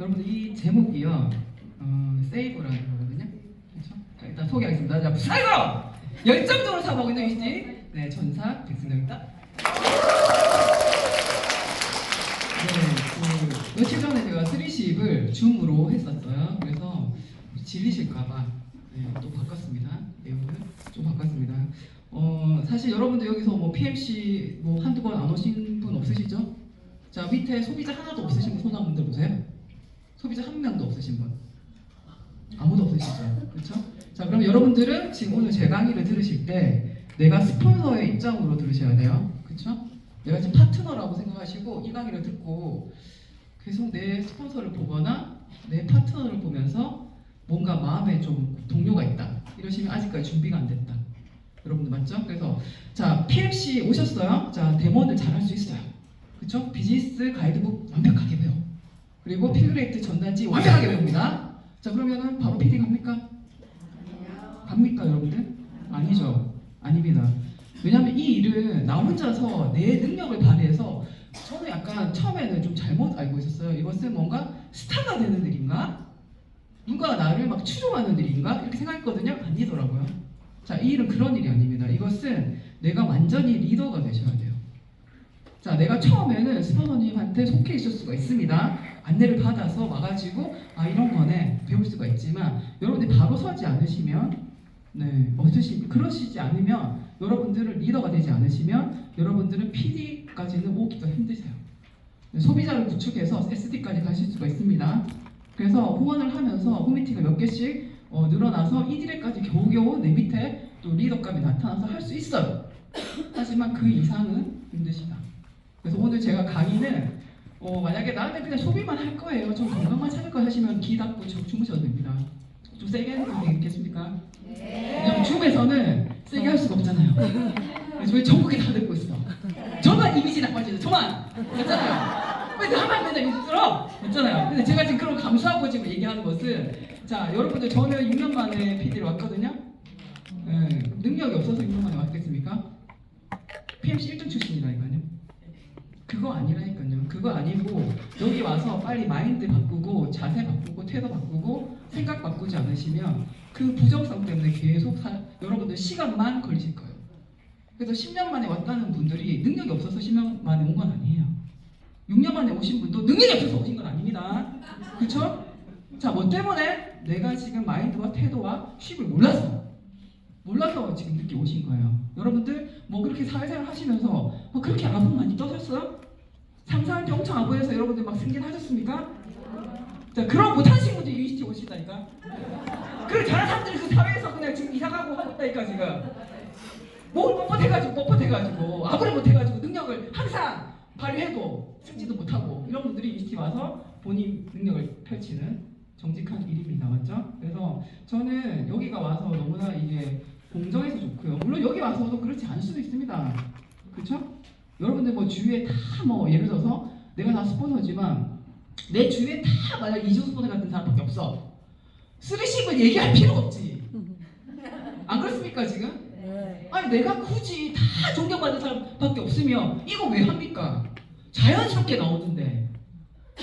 여러분들 이 제목이요, 세이브라는 거거든요. 그렇죠? 자, 일단 소개하겠습니다. 자, 사이버! 열정적으로 사업하고 있는 유시지, 네, 전사 백승정입니다. 네, 며칠 전에 제가 3쉽을 줌으로 했었어요. 그래서 질리실까봐 또 바꿨습니다. 내용을 좀 바꿨습니다. 사실 여러분들 여기서 뭐 PMC 뭐 한두 번 안 오신 분 없으시죠? 자, 밑에 소비자 하나도 없으신 분 손 한번 들어보세요. 소비자 한 명도 없으신 분. 아무도 없으시죠? 그렇죠? 자, 그럼 여러분들은 지금 오늘 제 강의를 들으실 때 내가 스폰서의 입장으로 들으셔야 돼요. 그렇죠? 내가 지금 파트너라고 생각하시고 이 강의를 듣고 계속 내 스폰서를 보거나 내 파트너를 보면서 뭔가 마음에 좀 동요가 있다 이러시면 아직까지 준비가 안 됐다. 여러분들 맞죠? 그래서 자, PMC 오셨어요? 자, 데모를 잘 할 수 있어요. 그쵸? 비즈니스 가이드북 완벽하게 배워. 그리고 피그레이트 전단지 완벽하게 배웁니다. 자, 그러면은 바로 PD 갑니까? 갑니까 여러분들? 아니죠. 아닙니다. 왜냐면 이 일은 나 혼자서 내 능력을 발휘해서 저는 약간 처음에는 좀 잘못 알고 있었어요. 이것은 뭔가 스타가 되는 일인가? 누가 나를 막 추종하는 일인가? 이렇게 생각했거든요. 아니더라고요. 자, 이 일은 그런 일이 아닙니다. 이것은 내가 완전히 리더가 되셔야 돼요. 자, 내가 처음에는 스폰서님한테 속해 있을 수가 있습니다. 안내를 받아서 와가지고 아, 이런 거네 배울 수가 있지만 여러분들이 바로 서지 않으시면 그러시지 않으면 여러분들은 리더가 되지 않으시면 여러분들은 PD까지는 오기가 힘드세요. 소비자를 구축해서 SD까지 가실 수가 있습니다. 그래서 후원을 하면서 후미티가 몇 개씩 늘어나서 1위까지 겨우겨우 내 밑에 또 리더감이 나타나서 할 수 있어요. 하지만 그 이상은 힘드시다. 그래서 오늘 제가 강의는 만약에 나한테 그냥 소비만 할 거예요, 좀 건강만 찾을 거 하시면 귀 닫고 주무셔도 됩니다. 좀 세게 해도 되겠습니까? 네. 왜냐면 줌에서는 세게 할 수가 없잖아요. 저희 전국에 다 듣고 있어. 저만 이미지 나빠지죠. 저만! 맞잖아요. 왜 나만 맨날 이미지 들어? 맞잖아요. 근데 제가 지금 그런 감수하고 지금 얘기하는 것은 자, 여러분들 저는 6년 만에 PD로 왔거든요. 네, 능력이 없어서 6년 만에 왔겠습니까? PMC 1등 출신이라니까요. 그거 아니라니까요. 그거 아니고 여기 와서 빨리 마인드 바꾸고 자세 바꾸고 태도 바꾸고 생각 바꾸지 않으시면 그 부정성 때문에 계속 여러분들 시간만 걸리실 거예요. 그래서 10년 만에 왔다는 분들이 능력이 없어서 10년 만에 온 건 아니에요. 6년 만에 오신 분도 능력이 없어서 오신 건 아닙니다. 그쵸? 자, 뭐 때문에? 내가 지금 마인드와 태도와 쉽을 몰라서 지금 늦게 오신 거예요. 여러분들 뭐 그렇게 사회생활 하시면서 그렇게 아부 많이 떠셨어요? 상사한테 엄청 아부해서 여러분들 막 승진하셨습니까? 자, 그런 못한 친구들이 유니티 오시다니까. 그 잘한 사람들이 그 사회에서 그냥 지금 이사가고 하고 있다니까 지금. 뭘 뻣뻣해가지고 아무리 못해가지고 능력을 항상 발휘해도 승진도 못하고 이런 분들이 유니티 와서 본인 능력을 펼치는 정직한 일입니다. 맞죠? 그래서 저는 여기가 와서 너무나 이게 공정해서 좋고요. 물론 여기 와서도 그렇지 않을 수도 있습니다. 그렇죠? 여러분들 뭐 주위에 다 뭐 예를 들어서 내가 다 스폰서지만 내 주위에 다 만약 이중 스폰서 같은 사람밖에 없어. 3쉽을 얘기할 필요가 없지. 안 그렇습니까 지금? 아니 내가 굳이 다 존경받는 사람밖에 없으면 이거 왜 합니까? 자연스럽게 나오던데.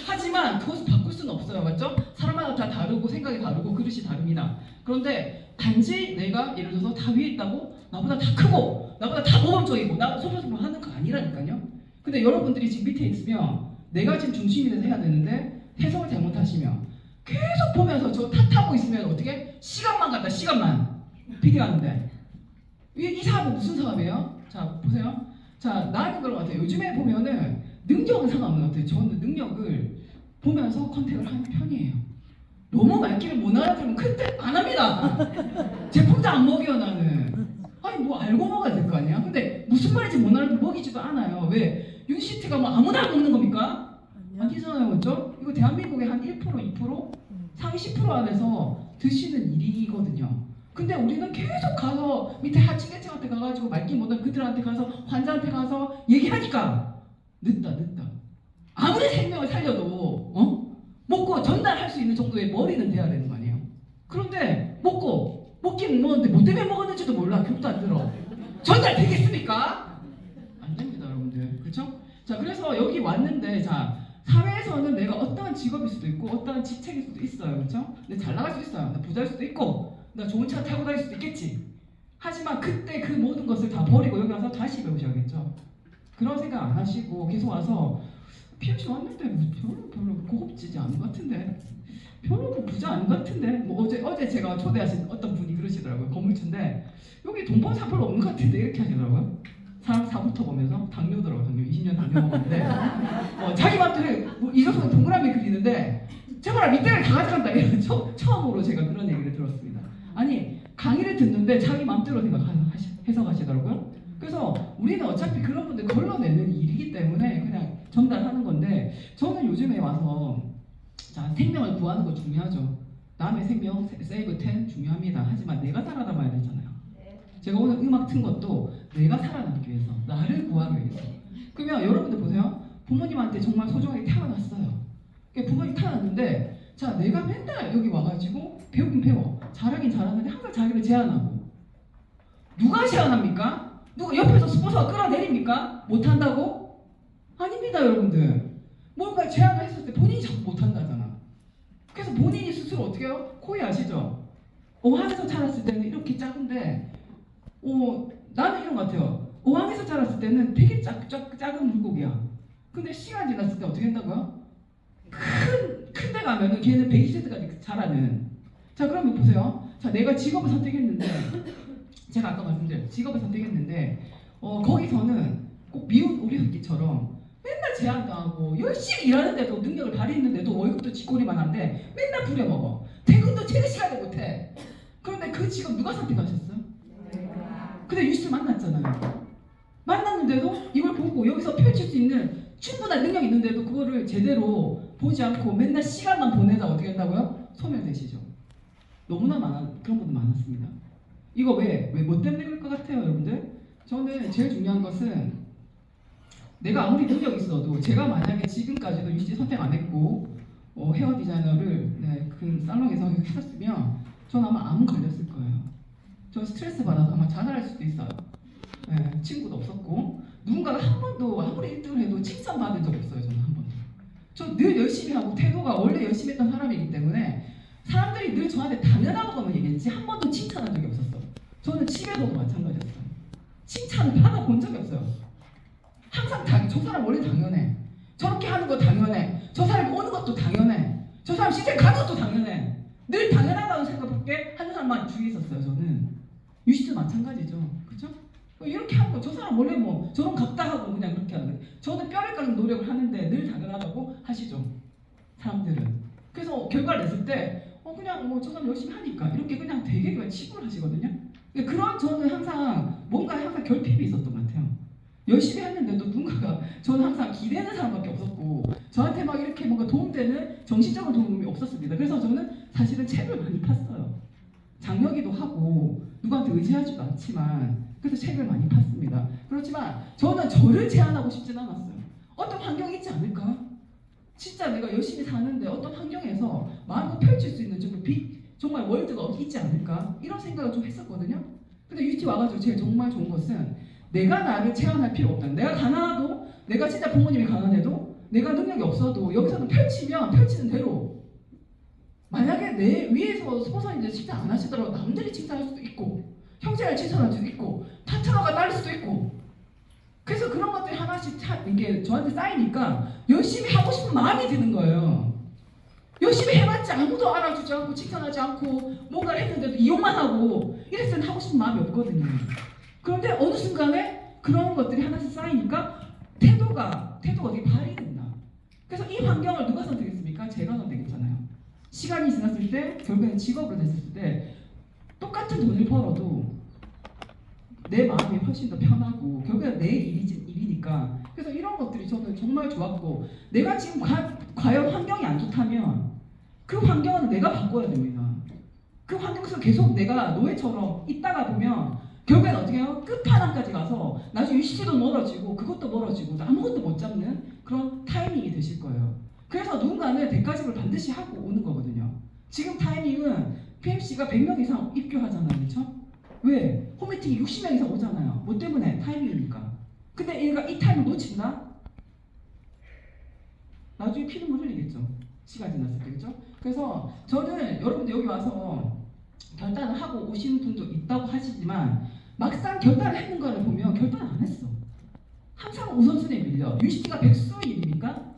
하지만 그것을 바꿀 수는 없어요. 맞죠? 사람마다 다 다르고 생각이 다르고 그릇이 다릅니다. 그런데 단지 내가 예를 들어서 다 위에 있다고 나보다 다 크고 나보다 다 모범적이고 나 소비자로 하는 거 아니라니까요. 근데 여러분들이 지금 밑에 있으면 내가 지금 중심이 돼서 해야 되는데 해석을 잘못하시면 계속 보면서 저 탓하고 있으면 어떻게? 시간만 간다. 시간만. PD 하는데 이 사업은 무슨 사업이에요? 자, 보세요. 자, 나는 그런 것 같아요. 요즘에 보면은 능력은 상관없는 것 같아요. 저는 능력을 보면서 컨택을 하는 편이에요. 너무 말귀를 못 알아들으면 그때 안 합니다. 제품도 안 먹여 나는. 아니 뭐 알고 먹어야 될 거 아니야? 근데 무슨 말인지 못 알아들으면 먹이지도 않아요. 왜? 유니시티가 뭐 아무나 먹는 겁니까? 아니잖아요. 맞죠? 이거 대한민국의 한 1%, 2%? 상위 10% 안에서 드시는 일이거든요. 근데 우리는 계속 가서 밑에 하층계층한테 가가지고 말귀 못하는 그들한테 가서 환자한테 가서 얘기하니까 늦다. 아무리 생명을 살려도 먹고 전달할 수 있는 정도의 머리는 돼야 되는 거 아니에요? 그런데 먹긴 먹었는데 뭐 때문에 먹었는지도 몰라. 기억도 안 들어. 전달 되겠습니까? 안 됩니다 여러분들. 그렇죠? 자, 그래서 여기 왔는데 자, 사회에서는 내가 어떠한 직업일 수도 있고 어떠한 직책일 수도 있어요. 그렇죠? 근데 잘 나갈 수 있어요. 나 부자일 수도 있고 나 좋은 차 타고 다닐 수도 있겠지. 하지만 그때 그 모든 것을 다 버리고 여기 와서 다시 배우셔야겠죠. 그런 생각 안 하시고 계속 와서 PMC 왔는데 뭐 별로 고급지지 않은 것 같은데 별로 부자 아닌 것 같은데 뭐 어제 제가 초대하신 어떤 분이 그러시더라고요. 건물주인데 여기 돈 버는 사람 별로 없는 것 같은데 이렇게 하시더라고요. 사람 사부터 보면서 당뇨더라고요. 당뇨 20년 당뇨 먹었는데 자기 맘대로 뭐 이정선 동그라미 그리는데 제발 밑에를 다 가져간다 이런 처음으로 제가 그런 얘기를 들었습니다. 아니 강의를 듣는데 자기 맘대로 해석하시더라고요. 그래서 우리는 어차피 그런 분들 걸러내는 일이기 때문에 그냥 전달하는 건데 저는 요즘에 와서 자, 생명을 구하는 거 중요하죠. 남의 생명, 세이브 10 중요합니다. 하지만 내가 살아남아야 되잖아요. 제가 오늘 음악 튼 것도 내가 살아남기 위해서, 나를 구하기 위해서. 그러면 여러분들 보세요. 부모님한테 정말 소중하게 태어났어요. 부모님 태어났는데 자, 내가 맨날 여기 와가지고 배우긴 배워. 잘하긴 잘하는데 항상 자기를 제한하고. 누가 제한합니까? 누가 옆에서 스폰서가 끌어내립니까? 못한다고? 아닙니다, 여러분들. 뭔가 제안을 했을 때 본인이 자꾸 못한다잖아. 그래서 본인이 스스로 어떻게 해요? 코이 아시죠? 어항에서 자랐을 때는 이렇게 작은데 나는 이런 것 같아요. 어항에서 자랐을 때는 되게 작은 물고기야. 근데 시간 지났을 때 어떻게 한다고요? 큰 데 가면은 걔는 120cm까지 자라는. 자, 그러면 보세요. 자, 내가 직업을 선택했는데 제가 아까 말씀드렸죠. 직업을 선택했는데 거기서는 꼭 미운 우리 흑기처럼 맨날 제한당하고 열심히 일하는데도 능력을 발휘했는데도 월급도 쥐꼬리만 한데 맨날 부려먹어. 퇴근도 퇴근 시간에 못해. 그런데 그 직업 누가 선택하셨어요? 근데 유씨 만났잖아요. 만났는데도 이걸 보고 여기서 펼칠 수 있는 충분한 능력이 있는데도 그거를 제대로 보지 않고 맨날 시간만 보내다 어떻게 한다고요? 소멸되시죠. 너무나 그런 분들 많았습니다. 이거 왜 뭐 때문에 그럴 것 같아요, 여러분들? 저는 제일 중요한 것은 내가 아무리 능력이 있어도 제가 만약에 지금까지도 유씨 선택 안 했고 헤어 디자이너를 그 살롱에서 했었으면 전 아마 암 걸렸을 거예요. 저 스트레스 받아서 아마 자살할 수도 있어요. 친구도 없었고 누군가가 한 번도 아무리 1등을 해도 칭찬받은 적 없어요. 저는 한 번도. 저 늘 열심히 하고 태도가 원래 열심히 했던 사람이기 때문에 사람들이 늘 저한테 당연하다고만 얘기했지 한 번도 칭찬한 적이 없었어. 저는 집에서도 마찬가지였어요. 칭찬을 받아본 적이 없어요. 항상 저 사람 원래 당연해. 저렇게 하는 거 당연해. 저 사람이 오는 것도 당연해. 저 사람 시댁 가는 것도 당연해. 늘 당연하다고 생각밖에 하는 사람만 주위에 있었어요. 저는. 유씨도 마찬가지죠. 그쵸? 이렇게 하는 거, 저 사람 원래 뭐 저런 갑다하고 그냥 그렇게 하는 거예요. 저는 뼈를 깎는 노력을 하는데 늘 당연하다고 하시죠. 사람들은. 그래서 결과를 냈을 때 그냥 뭐 저 사람 열심히 하니까 이렇게 그냥 되게 그냥 치부를 하시거든요. 그런 저는 항상 뭔가 항상 결핍이 있었던 것 같아요. 열심히 했는데도 누군가가 저는 항상 기대는 사람밖에 없었고 저한테 막 이렇게 뭔가 도움되는 정신적인 도움이 없었습니다. 그래서 저는 사실은 책을 많이 팠어요. 장려기도 하고 누구한테 의지하지도 않지만 그래서 책을 많이 팠습니다. 그렇지만 저는 저를 제한하고 싶진 않았어요. 어떤 환경이 있지 않을까? 진짜 내가 열심히 사는데 어떤 환경에서 마음껏 펼칠 수 있는 정말 월드가 있지 않을까? 이런 생각을 좀 했었거든요. 근데 UT 와가지고 제일 정말 좋은 것은 내가 나를 제한할 필요 없다. 내가 가난하도 내가 진짜 부모님이 가난해도 내가 능력이 없어도 여기서는 펼치면 펼치는 대로 만약에 내 위에서 스폰서님들 칭찬 안 하시더라도 남들이 칭찬할 수도 있고 형제를 칭찬할 수도 있고 파트너가 딸 수도 있고 그래서 그런 것들이 하나씩 이게 저한테 쌓이니까 열심히 하고 싶은 마음이 드는 거예요. 열심히 해봤자 아무도 알아주지 않고 칭찬하지 않고 뭔가를 했는데도 이용만 하고 이랬을 때는 하고 싶은 마음이 없거든요. 그런데 어느 순간에 그런 것들이 하나씩 쌓이니까 태도가 어떻게 발휘된다. 그래서 이 환경을 누가 선택했습니까? 제가 선택했잖아요. 시간이 지났을 때 결국에는 직업으로 됐을 때 똑같은 돈을 벌어도 내 마음이 훨씬 더 편하고 결국엔 내 일이니까 그래서 이런 것들이 저는 정말 좋았고 내가 지금 과연 환경이 안 좋다면 그 환경은 내가 바꿔야 됩니다. 그 환경 속에서 계속 내가 노예처럼 있다가 보면 결국엔 어떻게 해요? 끝판왕까지 가서 나중에 유시도 멀어지고 그것도 멀어지고 아무것도 못 잡는 그런 타이밍이 되실 거예요. 그래서 누군가는 대가집을 반드시 하고 오는 거거든요. 지금 타이밍은 PMC가 100명 이상 입교하잖아요. 그렇죠? 왜? 홈미팅이 60명 이상 오잖아요. 뭐 때문에? 타이밍이니까. 근데 얘가 이 타이밍 놓친다? 나중에 피눈물 흘리겠죠. 시간 지났을 때, 그죠? 그래서 저는 여러분들 여기 와서 결단을 하고 오시는 분도 있다고 하시지만 막상 결단을 했는 거를 보면 결단 안 했어. 항상 우선순위에 밀려. UCT가 백수의 일입니까?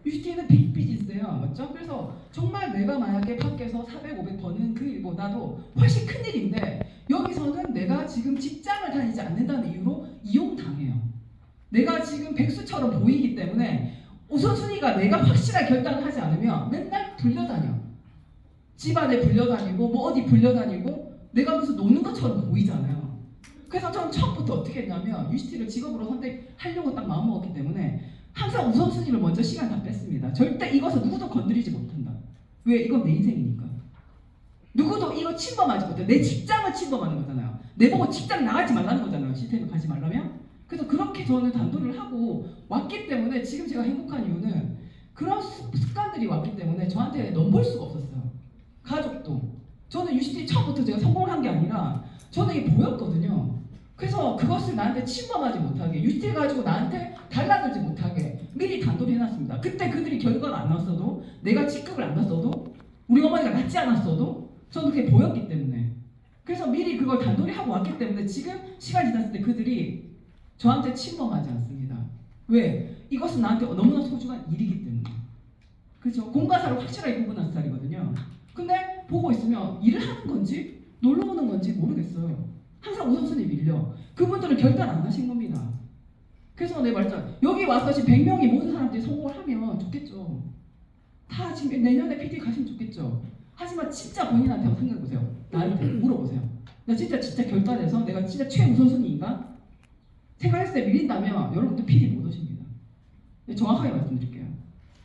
UCT는 빅 비즈니스예요. 맞죠? 그래서 정말 내가 만약에 밖에서 400, 500 버는 그 일보다도 훨씬 큰 일인데 여기서는 내가 지금 직장을 다니지 않는다는 이유로 이용당해요. 내가 지금 백수처럼 보이기 때문에 우선순위가 내가 확실하게 결단을 하지 않으면 맨날 불려다녀. 집안에 불려다니고 뭐 어디 불려다니고 내가 무슨 노는 것처럼 보이잖아요. 그래서 저는 처음부터 어떻게 했냐면 UCT를 직업으로 선택하려고 딱 마음먹었기 때문에 항상 우선순위를 먼저 시간 다 뺐습니다. 절대 이것을 누구도 건드리지 못한다. 왜? 이건 내 인생이니까. 누구도 이거 침범하지 못해. 내 직장을 침범하는 거잖아요. 내보고 직장 나가지 말라는 거잖아요. 시스템에 가지 말라면. 그래서 그렇게 저는 단도를 하고 왔기 때문에 지금 제가 행복한 이유는 그런 습관들이 왔기 때문에 저한테 넘볼 수가 없었어요. 가족도. 저는 UCT 처음부터 제가 성공을 한 게 아니라 저는 이게 보였거든요. 그래서 그것을 나한테 침범하지 못하게 UCT 가지고 나한테 달라들지 못하게 미리 단도를 해놨습니다. 그때 그들이 결과가 안 났어도 내가 직급을 안 났어도 우리 어머니가 낳지 않았어도 저는 그게 보였기 때문에 그래서 미리 그걸 단도리 하고 왔기 때문에 지금 시간이 지났을 때 그들이 저한테 침범하지 않습니다. 왜? 이것은 나한테 너무나 소중한 일이기 때문에. 그렇죠? 공과 사를 확실하게 구분한 스타일이거든요. 근데 보고 있으면 일을 하는 건지 놀러 오는 건지 모르겠어요. 항상 우선순위 밀려. 그분들은 결단 안 하신 겁니다. 그래서 내 말했잖아. 여기 와서 지금 100명이 모든 사람들이 성공을 하면 좋겠죠. 다 지금 내년에 PD 가시면 좋겠죠. 하지만 진짜 본인한테 한번 생각해보세요. 나한테 물어보세요. 나 진짜 결단해서 내가 진짜 최우선순위인가? 생각했을 때 밀린다면 여러분들 PD 못 오십니다. 정확하게 말씀드릴게요.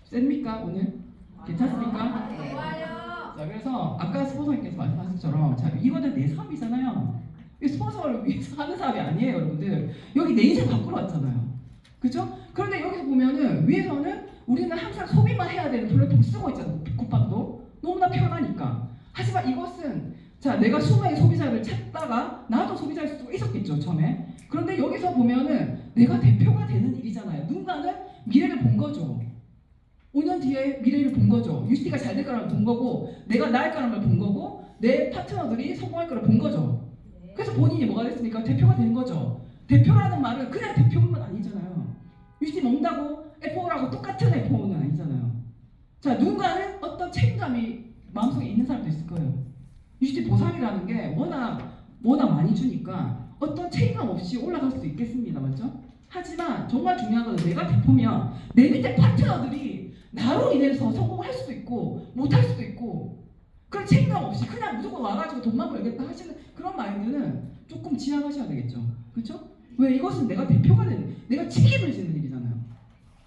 셉니까 오늘? 괜찮습니까? 좋아요. 자 그래서 아까 스폰서님께서 말씀하신 것처럼 자 이거는 내 사업이잖아요. 스폰서를 위해서 하는 사업이 아니에요 여러분들. 여기 내 인생 바꾸러 왔잖아요. 그죠? 그런데 여기서 보면은 위에서는 우리는 항상 소비만 해야 되는 플랫폼 쓰고 있잖아요. 쿠팡도 너무나 편하니까. 하지만 이것은 자 내가 수많은 소비자를 찾다가 나도 소비자일 수도 있었겠죠 처음에. 그런데 여기서 보면은 내가 대표가 되는 일이잖아요. 누군가는 미래를 본 거죠. 5년 뒤에 미래를 본 거죠. UCT가 잘 될 거라고 본 거고 내가 나을 거라는 걸 본 거고 내 파트너들이 성공할 거라고 본 거죠. 그래서 본인이 뭐가 됐습니까? 대표가 된 거죠. 대표라는 말은 그냥 대표만 아니잖아요. UCT 먹는다고 F4라고 똑같은 F4는 아니잖아요. 자 누군가는 어떤 책임감이 마음속에 있는 사람도 있을 거예요. UCT 보상이라는 게 워낙 많이 주니까 어떤 책임감 없이 올라갈 수도 있겠습니다. 맞죠? 하지만 정말 중요한 건 내가 대표면 내 밑에 파트너들이 나로 인해서 성공할 수도 있고 못할 수도 있고 그런 책임감 없이 그냥 무조건 와가지고 돈만 벌겠다 하시는 그런 마인드는 조금 지양하셔야 되겠죠. 그렇죠? 왜? 이것은 내가 대표가 되는 내가 책임을 지는 일이잖아요.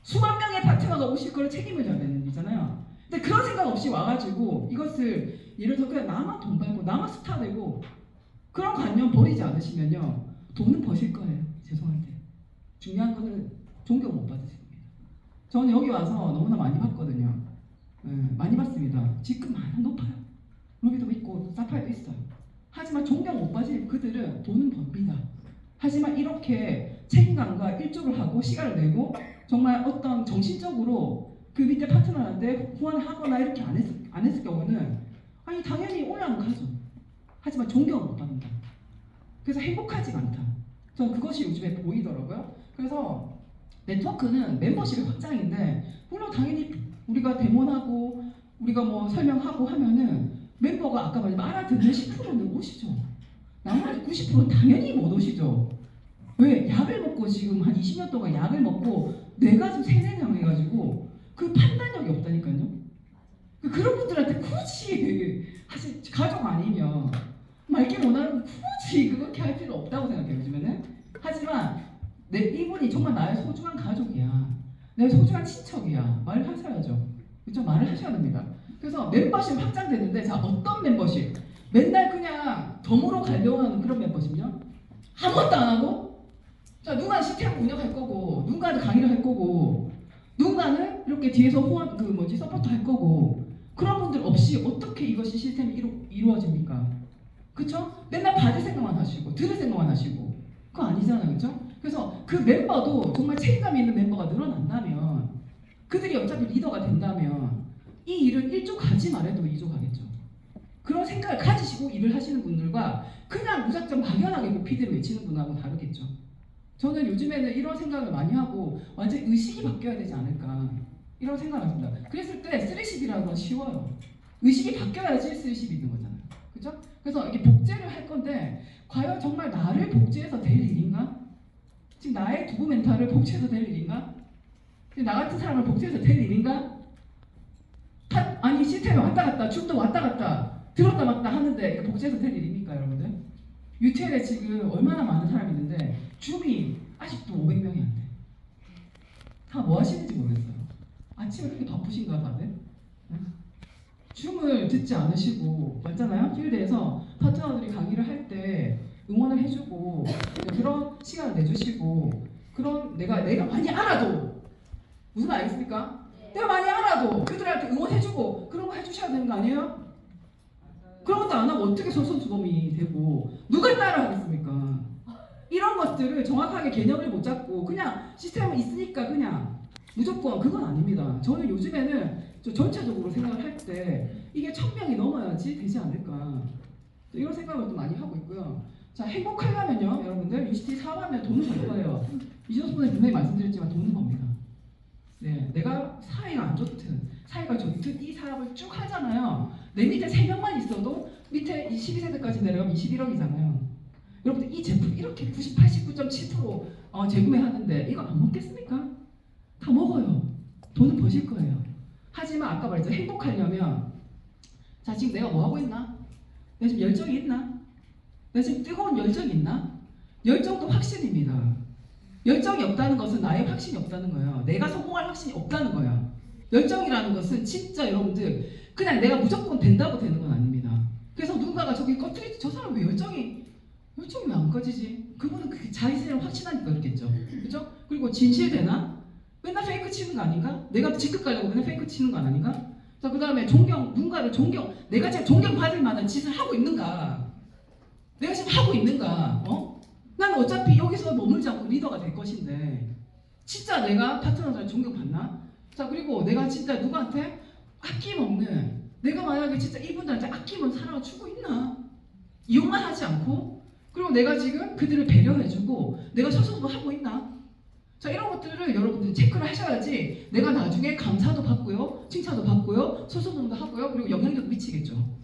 수만 명의 파트너가 오실 거를 책임을 져야 되는 일이잖아요. 근데 그런 생각 없이 와가지고 이것을 예를 들어 그냥 나만 돈 벌고 나만 스타 되고 그런 관념 버리지 않으시면요 돈은 버실 거예요. 죄송한데 중요한 거는 존경 못 받으실 겁니다. 저는 여기 와서 너무나 많이 봤거든요. 많이 봤습니다. 직급 많이 높아요. 루비도 있고 사파이도 있어요. 하지만 존경 못 받으실 그들은 돈은 법니다. 하지만 이렇게 책임감과 일조를 하고 시간을 내고 정말 어떤 정신적으로 그 밑에 파트너한테 후원을 하거나 이렇게 안 했을 경우는 아니 당연히 올라는 가죠. 하지만 존경을 못 받는다. 그래서 행복하지 않다. 저는 그것이 요즘에 보이더라고요. 그래서 네트워크는 멤버십의 확장인데 물론 당연히 우리가 데모하고 우리가 뭐 설명하고 하면은 멤버가 아까 말했지만 알아듣는 10%는 오시죠. 나머지 90%는 당연히 못 오시죠. 왜? 약을 먹고 지금 한 20년 동안 약을 먹고 뇌가 좀 세뇌당해가지고 그 판단력이 없다니까요. 그런 분들한테 굳이 사실 가족 아니면 말게 못하는 굳이 그렇게 할 필요 없다고 생각해요 요즘에는. 하지만 이분이 정말 나의 소중한 가족이야, 내 소중한 친척이야 말을 하셔야죠. 그렇죠? 말을 하셔야 됩니다. 그래서 멤버십 확장되는데 자 어떤 멤버십? 맨날 그냥 덤으로 가려고 하는 그런 멤버십요? 아무것도 안 하고 자 누가 시스템 운영할 거고 누군가는 강의를 할 거고 누군가는 이렇게 뒤에서 후원 서포트 할 거고 그런 분들 없이 어떻게 이것이 시스템이 이루어집니까? 그쵸? 맨날 받을 생각만 하시고 들을 생각만 하시고 그거 아니잖아요. 그쵸? 그래서 그 멤버도 정말 책임감 있는 멤버가 늘어난다면 그들이 어차피 리더가 된다면 이 일을 1조 가지 말아도 2조 가겠죠. 그런 생각을 가지시고 일을 하시는 분들과 그냥 무작정 막연하게 목피디를 외치는 분하고 다르겠죠. 저는 요즘에는 이런 생각을 많이 하고 완전 의식이 바뀌어야 되지 않을까 이런 생각을 합니다. 그랬을 때 3십이라는 건 쉬워요. 의식이 바뀌어야지 3십이 있는 거잖아요. 그죠? 그래서 이게 복제를 할 건데 과연 정말 나를 복제해서 될 일인가? 지금 나의 두부 멘탈을 복제해서 될 일인가? 지금 나 같은 사람을 복제해서 될 일인가? 아니 시스템에 왔다 갔다 줌도 왔다 갔다 들었다 놨다 하는데 이게 복제해서 될 일입니까 여러분들? UTL에 지금 얼마나 많은 사람이 있는데 줌이 아직도 500명이 안 돼. 다 뭐 하시는지 모르겠어요. 아침에 그렇게 바쁘신가 다들? 줌을 듣지 않으시고 맞잖아요? 필드에서 파트너들이 강의를 할 때 응원을 해주고 그런 시간을 내주시고 그런 내가 많이 알아도 무슨 말 알겠습니까? 내가 많이 알아도 그들한테 응원해주고 그런 거 해주셔야 되는 거 아니에요? 그런 것도 안 하고 어떻게 솔선수범이 되고 누가 따라하겠습니까? 이런 것들을 정확하게 개념을 못 잡고 그냥 시스템은 있으니까 그냥 무조건 그건 아닙니다. 저는 요즘에는 전체적으로 생각을 할 때 이게 1000명이 넘어야지 되지 않을까 이런 생각을 또 많이 하고 있고요. 자, 행복하려면요 여러분들 UCT 사업하면 돈을 벌 거예요. 이전에 분명히 말씀드렸지만 돈을 법니다. 네, 내가 사회가 안 좋든 사회가 좋든 이 사업을 쭉 하잖아요. 내 밑에 3명만 있어도 밑에 12세대까지 내려가면 21억이잖아요. 여러분들 이 제품 이렇게 89.7% 재구매하는데 이거 안 먹겠습니까? 다 먹어요. 돈은 버실 거예요. 하지만 아까 말했죠. 행복하려면 자 지금 내가 뭐 하고 있나? 내가 지금 열정이 있나? 내가 지금 뜨거운 열정이 있나? 열정도 확신입니다. 열정이 없다는 것은 나의 확신이 없다는 거예요. 내가 성공할 확신이 없다는 거예요. 열정이라는 것은 진짜 여러분들 그냥 내가 무조건 된다고 되는 건 아닙니다. 그래서 누군가가 저기 꺼트리지 저 사람 왜 열정이 왜 안 꺼지지? 그분은 그 자신을 확신하니까 그렇겠죠. 그죠? 그리고 진실되나? 맨날 페이크 치는 거 아닌가? 내가 직급 가려고 맨날 페이크 치는 거 아닌가? 자, 그 다음에 누군가를 내가 지금 존경받을 만한 짓을 하고 있는가? 내가 지금 하고 있는가? 난 어차피 여기서 머물지 않고 리더가 될 것인데 진짜 내가 파트너들 존경받나? 자, 그리고 내가 진짜 누구한테 아낌없는 내가 만약에 진짜 이분들한테 아낌없는 사랑을 주고 있나? 이용만 하지 않고 그리고 내가 지금 그들을 배려해주고 내가 소속도 하고 있나? 자, 이런 것들을 여러분들이 체크를 하셔야지 내가 나중에 감사도 받고요 칭찬도 받고요 소속도 하고요 그리고 영향력도 미치겠죠.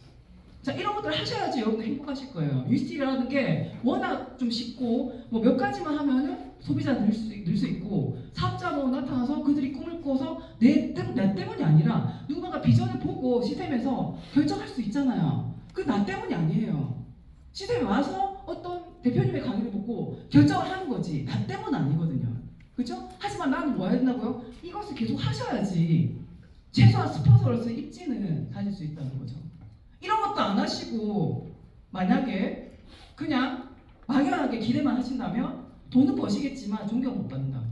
자, 이런 것들을 하셔야지 여러분들 행복하실 거예요. UCT라는 게 워낙 좀 쉽고 뭐 몇 가지만 하면은 소비자 늘 수 있고 사업자로 나타나서 그들이 꿈을 꿔서 내 때문이 아니라 누군가가 비전을 보고 시스템에서 결정할 수 있잖아요. 그 나 때문이 아니에요. 시스템에 와서 어떤 대표님의 강의를 보고 결정을 하는 거지 나 때문은 아니거든요. 그렇죠? 하지만 나는 뭐 해야 된다고요? 이것을 계속 하셔야지 최소한 스폰서로서 입지는 가질 수 있다는 거죠. 이런 것도 안 하시고 만약에 그냥 막연하게 기대만 하신다면 돈은 버시겠지만 존경 못 받는다.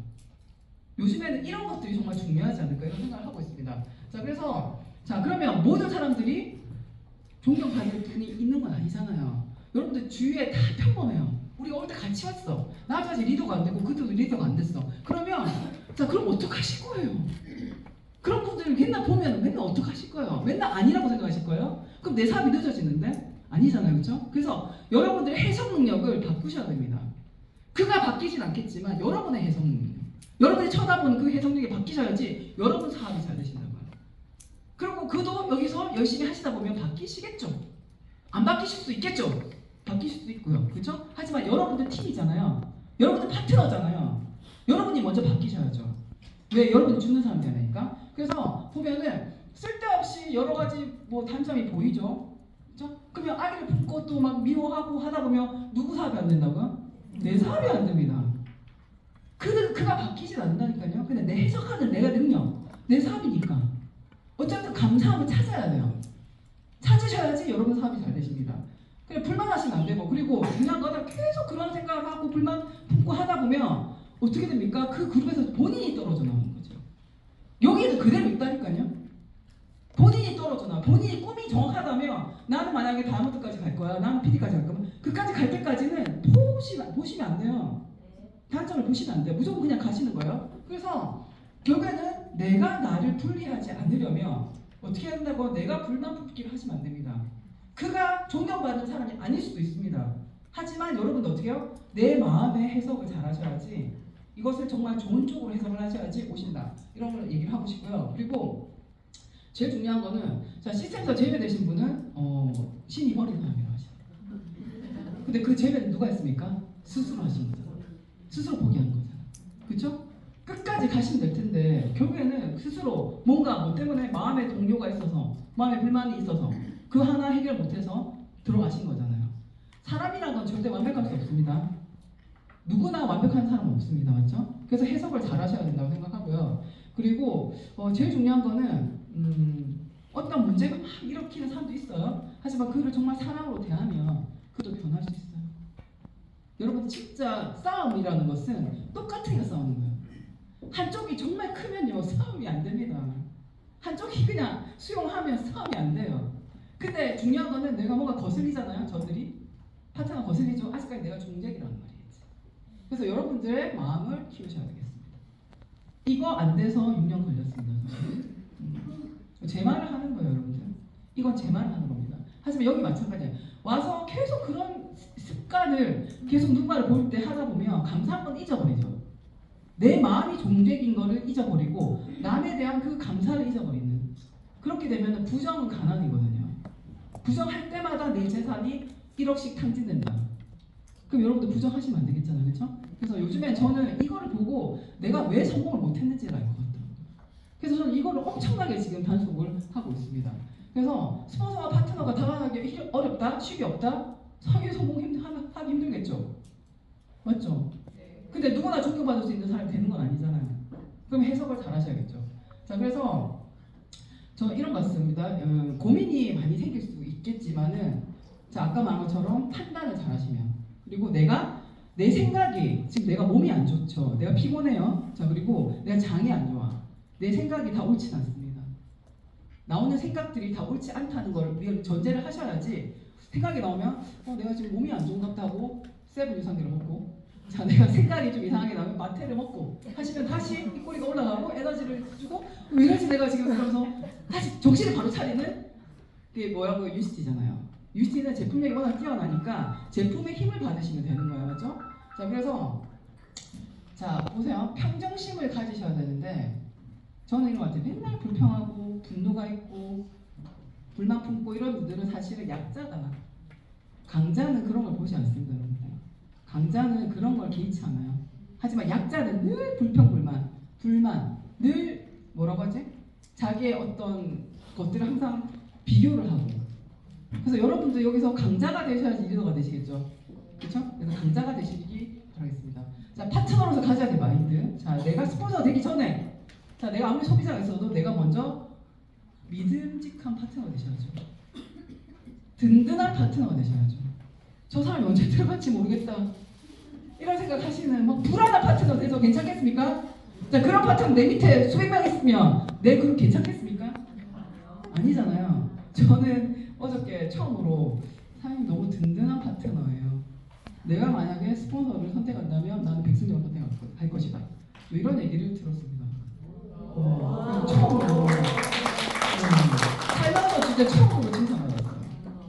요즘에는 이런 것들이 정말 중요하지 않을까 이런 생각을 하고 있습니다. 자, 그래서 자 그러면 모든 사람들이 존경받을 분이 있는 건 아니잖아요. 여러분들 주위에 다 평범해요. 우리가 올 때 같이 왔어. 나도 아직 리더가 안 되고 그들도 리더가 안 됐어. 그러면 자 그럼 어떡하실 거예요? 그런 분들 맨날 보면 맨날 어떡하실 거예요? 맨날 아니라고 생각하실 거예요? 그럼 내 사업이 늦어지는데? 아니잖아요. 그렇죠? 그래서 여러분들의 해석 능력을 바꾸셔야 됩니다. 그가 바뀌진 않겠지만 여러분의 해석 능력 여러분이 쳐다보는 그 해석 능력이 바뀌셔야지 여러분 사업이 잘 되신다고요. 그리고 그도 여기서 열심히 하시다 보면 바뀌시겠죠? 안 바뀌실 수도 있겠죠? 바뀌실 수도 있고요. 그렇죠? 하지만 여러분들 팀이잖아요. 여러분들 파트너잖아요. 여러분이 먼저 바뀌셔야죠. 왜? 여러분이 주는 사람이 되니까. 그래서 보면은 쓸데없이 여러 가지 뭐 단점이 보이죠. 그렇죠? 그러면 아이를 품고 또 막 미워하고 하다 보면 누구 사업이 안 된다고요? 내 사업이 안 됩니다. 그가 바뀌진 않는다니까요. 근데 내 해석하는 내가 능력, 내 사업이니까. 어쨌든 감사함을 찾아야 돼요. 찾으셔야지 여러분 사업이 잘 되십니다. 그냥 불만하시면 안 되고 그리고 중요한 거는 계속 그런 생각을 하고 불만 품고 하다 보면 어떻게 됩니까? 그 그룹에서 본인이 떨어져 나오는 거죠. 여기는 그대로 있다니까요. 본인이 떨어져 나와. 본인이 꿈이 정확하다면 나는 만약에 다이아몬드까지 갈 거야. 나는 PD까지 갈 거면 그까지 갈 때까지는 보시면 안 돼요. 단점을 보시면 안 돼요. 무조건 그냥 가시는 거예요. 그래서 결국에는 내가 나를 분리하지 않으려면 어떻게 해야 된다고? 내가 불만 품기를 하시면 안 됩니다. 그가 존경받는 사람이 아닐 수도 있습니다. 하지만 여러분도 어떻게 해요? 내 마음의 해석을 잘 하셔야지, 이것을 정말 좋은 쪽으로 해석을 하셔야지 오신다. 이런 걸 얘기를 하고 싶고요. 그리고 제일 중요한 거는, 자, 시스템에서 제외되신 분은 신이 버린 사람이라고 하시죠. 근데 그 제외는 누가 했습니까? 스스로 하신 거잖아요. 스스로 포기한 거잖아요. 그렇죠? 끝까지 가시면 될 텐데 결국에는 스스로 뭔가 뭐 때문에 마음에 동요가 있어서, 마음에 불만이 있어서 그 하나 해결 못해서 들어가신 거잖아요. 사람이란 건 절대 완벽할 수 없습니다. 누구나 완벽한 사람은 없습니다. 맞죠? 그래서 해석을 잘 하셔야 된다고 생각하고요. 그리고 제일 중요한 거는 어떤 문제가 막 일으키는 사람도 있어요. 하지만 그를 정말 사랑으로 대하면 그도 변할 수 있어요. 여러분, 진짜 싸움이라는 것은 똑같은 게 싸우는 거예요. 한쪽이 정말 크면요 싸움이 안 됩니다. 한쪽이 그냥 수용하면 싸움이 안 돼요. 근데 중요한 거는 내가 뭔가 거슬리잖아요. 저들이 파트너가 거슬리죠. 아직까지 내가 종쟁이라는 말이에요. 그래서 여러분들의 마음을 키우셔야 되겠습니다. 이거 안 돼서 6년 걸렸습니다. 제 말을 하는 거예요, 여러분들. 이건 제 말을 하는 겁니다. 하지만 여기 마찬가지예요. 와서 계속 그런 습관을 계속 누군가를 볼 때 하다 보면 감사한 건 잊어버리죠. 내 마음이 종객인 거를 잊어버리고 남에 대한 그 감사를 잊어버리는, 그렇게 되면 부정은 가난이거든요. 부정할 때마다 내 재산이 1억씩 탕진된다. 그럼 여러분들 부정하시면 안 되겠잖아요. 그렇죠? 그래서 요즘에 저는 이거를 보고 내가 왜 성공을 못했는지를 알 것 같아요. 그래서 저는 이거를 엄청나게 지금 단속을 하고 있습니다. 그래서 스폰서와 파트너가 다가가기 어렵다? 쉽이 없다? 사기 성공하기 힘들겠죠? 맞죠? 근데 누구나 존경받을 수 있는 사람이 되는 건 아니잖아요. 그럼 해석을 잘 하셔야겠죠. 자, 그래서 저 이런 거 같습니다. 고민이 많이 생길 수 있겠지만은, 자, 아까 말한 것처럼 판단을 잘 하시면, 그리고 내 생각이, 지금 내가 몸이 안 좋죠. 내가 피곤해요. 자, 그리고 내가 장이 안 좋아. 내 생각이 다 옳지 않습니다. 나오는 생각들이 다 옳지 않다는 걸 전제를 하셔야지, 생각이 나오면 내가 지금 몸이 안 좋은가 보다고 세븐 유산균을 먹고, 자, 내가 생각이 좀 이상하게 나면 마테를 먹고 하시면 다시 입꼬리가 올라가고 에너지를 주고, 왜 이러지 내가 지금, 그러면서 다시 정신을 바로 차리는 게 뭐라고, UCT잖아요. UCT는 제품력이 워낙 뛰어나니까 제품의 힘을 받으시면 되는 거예요. 맞죠? 자, 그래서 자, 보세요. 평정심을 가지셔야 되는데, 저는 이런 것 같아요. 맨날 불평하고 분노가 있고 불만 품고 이런 분들은 사실은 약자다. 강자는 그런 걸 보지 않습니다. 여러분들. 강자는 그런 걸 개의치 않아요. 하지만 약자는 늘 불만, 늘 뭐라고 하지? 자기의 어떤 것들을 항상 비교를 하고. 그래서 여러분도 여기서 강자가 되셔야지 리더가 되시겠죠. 그렇죠? 그래서 강자가 되시기 바라겠습니다. 자, 파트너로서 가져야 될 마인드. 자, 내가 스폰서가 되기 전에, 자, 내가 아무리 소비자가 있어도 내가 먼저 믿음직한 파트너가 되셔야죠. 든든한 파트너가 되셔야죠. 저 사람이 언제 들어갈지 모르겠다, 이런 생각 하시는 막 불안한 파트너 돼서 괜찮겠습니까? 자, 그런 파트너 내 밑에 수백 명 있으면 그럼 괜찮겠습니까? 아니잖아요. 저는 어저께 처음으로 사장님 너무 든든한 파트너예요. 내가 만약에 스폰서를 선택한다면 나는 백승정을 선택할 것이다. 이런 얘기를 들었습니다. 처음으로 살면서 진짜 처음으로 칭찬받았어요.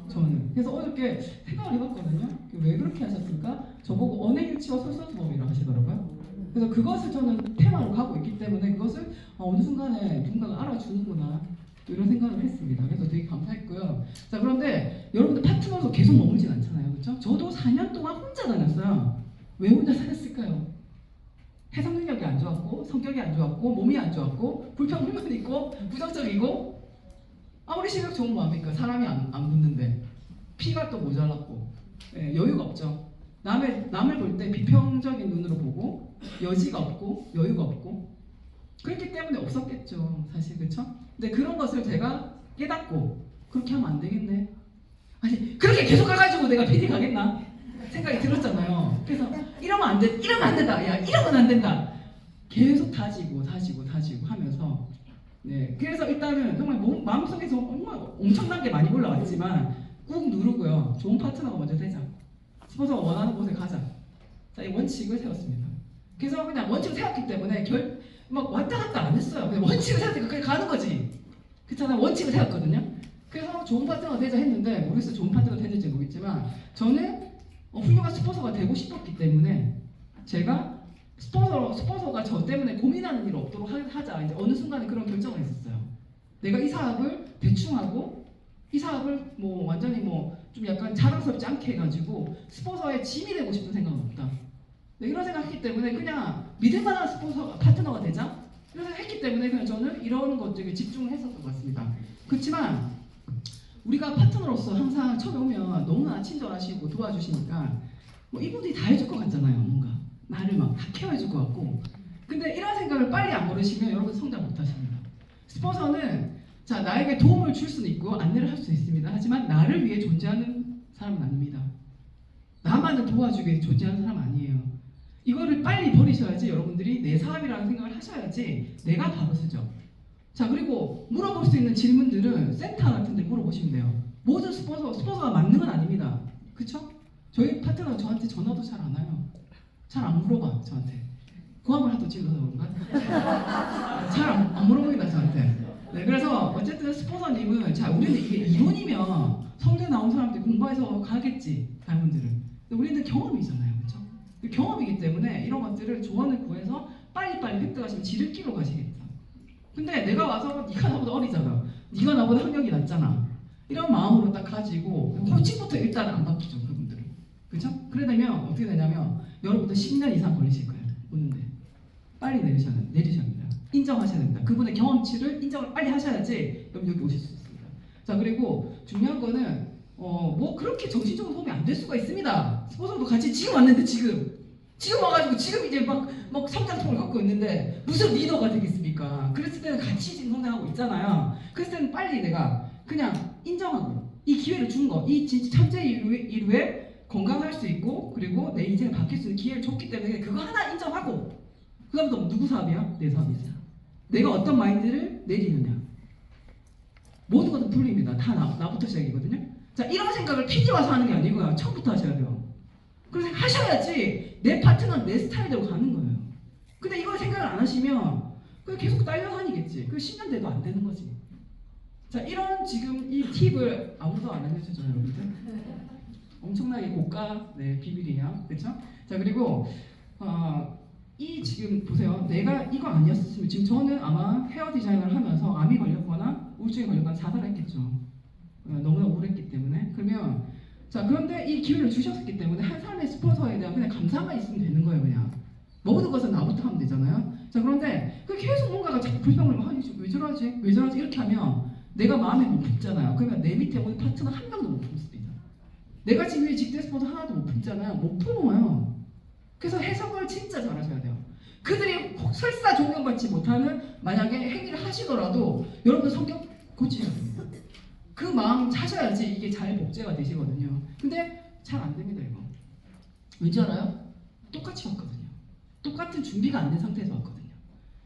저는. 그래서 어저께 생각을 해봤거든요. 왜 그렇게 하셨을까? 저보고 언행일치와 솔선수범이라고 하시더라고요. 그래서 그것을 저는 테마로 가고 있기 때문에 그것을 어느 순간에 누군가가 알아주는구나, 이런 생각을 했습니다. 그래서 되게 감사했고요. 자, 그런데 여러분들 파트너로서 계속 머물진 않잖아요. 그렇죠? 저도 4년 동안 혼자 다녔어요. 왜 혼자 다녔을까요? 해석 능력이 안 좋았고, 성격이 안 좋았고, 몸이 안 좋았고, 불평불만 있고, 부정적이고, 아무리 실력 좋은 마음이니까 사람이 안 붙는데 피가 또 모자랐고, 여유가 없죠. 남을 볼 때 비평적인 눈으로 보고, 여지가 없고 여유가 없고, 그렇기 때문에 없었겠죠, 사실. 그렇죠? 근데 그런 것을 제가 깨닫고, 그렇게 하면 안 되겠네, 아니 그렇게 계속 가가지고 내가 PD 가겠나 생각이 들었잖아요. 그래서 이러면 안 된다, 야 이러면 안 된다, 계속 다지고 하면서, 네, 그래서 일단은 정말 마음속에서 정말 엄청난 게 많이 올라왔지만 꾹 누르고요. 좋은 파트너가 먼저 되자. 스폰서가 원하는 곳에 가자. 자, 이 원칙을 세웠습니다. 그래서 그냥 원칙을 세웠기 때문에 막 왔다 갔다 안 했어요. 그냥 원칙을 세웠으니까 그냥 가는 거지. 그렇잖아요. 원칙을 세웠거든요. 그래서 좋은 파트너가 되자 했는데 모르겠어요. 좋은 파트너가 됐는지 모르겠지만 저는 훌륭한 스폰서가 되고 싶었기 때문에 제가 스폰서가 저 때문에 고민하는 일 없도록 하자. 이제 어느 순간에 그런 결정을 했었어요. 내가 이 사업을 대충 하고 이 사업을 뭐 완전히 뭐 좀 약간 자랑스럽지 않게 해가지고 스폰서의 짐이 되고 싶은 생각은 없다. 네, 이런 생각했기 때문에 그냥 믿을만한 스폰서 파트너가 되자 이런 생각했기 때문에 그냥 저는 이런 것들에 집중을 했었던 것 같습니다. 그렇지만 우리가 파트너로서 항상 처음에 오면 너무나 친절하시고 도와주시니까 뭐 이분들이 다 해줄 것 같잖아요. 뭔가 나를 막 다 케어해줄 것 같고. 근데 이런 생각을 빨리 안 버리시면 여러분 성장 못하십니다. 스폰서는 자 나에게 도움을 줄 수는 있고 안내를 할 수 있습니다. 하지만 나를 위해 존재하는 사람은 아닙니다. 나만을 도와주기 위해 존재하는 사람 아니에요. 이거를 빨리 버리셔야지 여러분들이 내 사람이라는 생각을 하셔야지 내가 바로 쓰죠. 자 그리고 물어볼 수 있는 질문들은 센터 같은 데 물어보시면 돼요. 모든 스폰서가 맞는 건 아닙니다. 그쵸? 저희 파트너가 저한테 전화도 잘 안 와요. 잘 안 물어봐 저한테. 고함을 하도 질러서 그런가? 잘 안 물어보긴다 저한테. 네, 그래서 어쨌든 스폰서님은 자 우리는 이게 이론이면 성대 나온 사람들이 공부해서 가겠지 다분들은. 근데 우리는 경험이잖아요, 그렇죠? 경험이기 때문에 이런 것들을 조언을 구해서 빨리빨리 획득하시면 지름길로 가시겠다. 근데 내가 와서 네가 나보다 어리잖아, 네가 나보다 학력이 낮잖아, 이런 마음으로 딱 가지고 코칭부터 일단 안 바뀌죠 그분들은. 그렇죠? 그래 되면 어떻게 되냐면 여러분들 10년 이상 걸리실 거예요 오는데. 빨리 내리셔야 됩니다. 인정하셔야 됩니다. 그분의 경험치를 인정을 빨리 하셔야지 여러분 여기 오실 수 있습니다. 자 그리고 중요한 거는 뭐 그렇게 정신적으로 도움이 안 될 수가 있습니다. 스폰서도 같이 지금 왔는데 지금 와가지고 지금 이제 막 성장통을 갖고 있는데 무슨 리더가 되겠습니까? 그랬을 때는 같이 지금 성장하고 있잖아요. 그랬을 때는 빨리 내가 그냥 인정하고 이 기회를 준 거, 이 진짜 천재 이후에 건강할 수 있고 그리고 내 인생을 바뀔 수 있는 기회를 줬기 때문에 그거 하나 인정하고 그 다음부터 누구 사업이야? 내 사업이지. 내가 어떤 마인드를 내리느냐. 모든 것은 풀립니다. 다 나부터 시작이거든요. 자 이런 생각을 PD 와서 하는 게 아니고요. 처음부터 하셔야 돼요. 그래서 하셔야지 내 파트너는 내 스타일대로 가는 거예요. 근데 이걸 생각을 안 하시면 그냥 계속 딸려다니겠지. 그 10년 돼도 안 되는 거지. 자 이런 지금 이 팁을 아무도 안 알려주죠 여러분들. 엄청나게 고가 비밀이에요. 그렇죠? 자 그리고 이 지금 보세요. 내가 이거 아니었으면 지금 저는 아마 헤어 디자인을 하면서 암이 걸렸거나 우울증이 걸렸거나 자살을 했겠죠. 너무나 우울했기 때문에. 그러면 자 그런데 이 기회를 주셨기 때문에 한 사람의 스폰서에 대한 그냥 감사만 있으면 되는 거예요. 그냥 모든 것은 나부터 하면 되잖아요. 자 그런데 그 계속 뭔가가 자꾸 불평을 하니 왜 저러지 이렇게 하면 내가 마음에 못 품잖아요. 그러면 내 밑에 오는 파트너 한 명도 못 품습니다. 내가 지금 직대 스폰서 하나도 못 품잖아요. 못 품어요. 그래서 해석을 진짜 잘하셔야 돼요. 그들이 설사 존경받지 못하는 만약에 행위를 하시더라도 여러분 성격 고치셔야 됩니다. 그 마음 차셔야지 이게 잘 복제가 되시거든요. 근데 잘 안 됩니다 이거. 왠지 알아요? 똑같이 왔거든요. 똑같은 준비가 안 된 상태에서 왔거든요.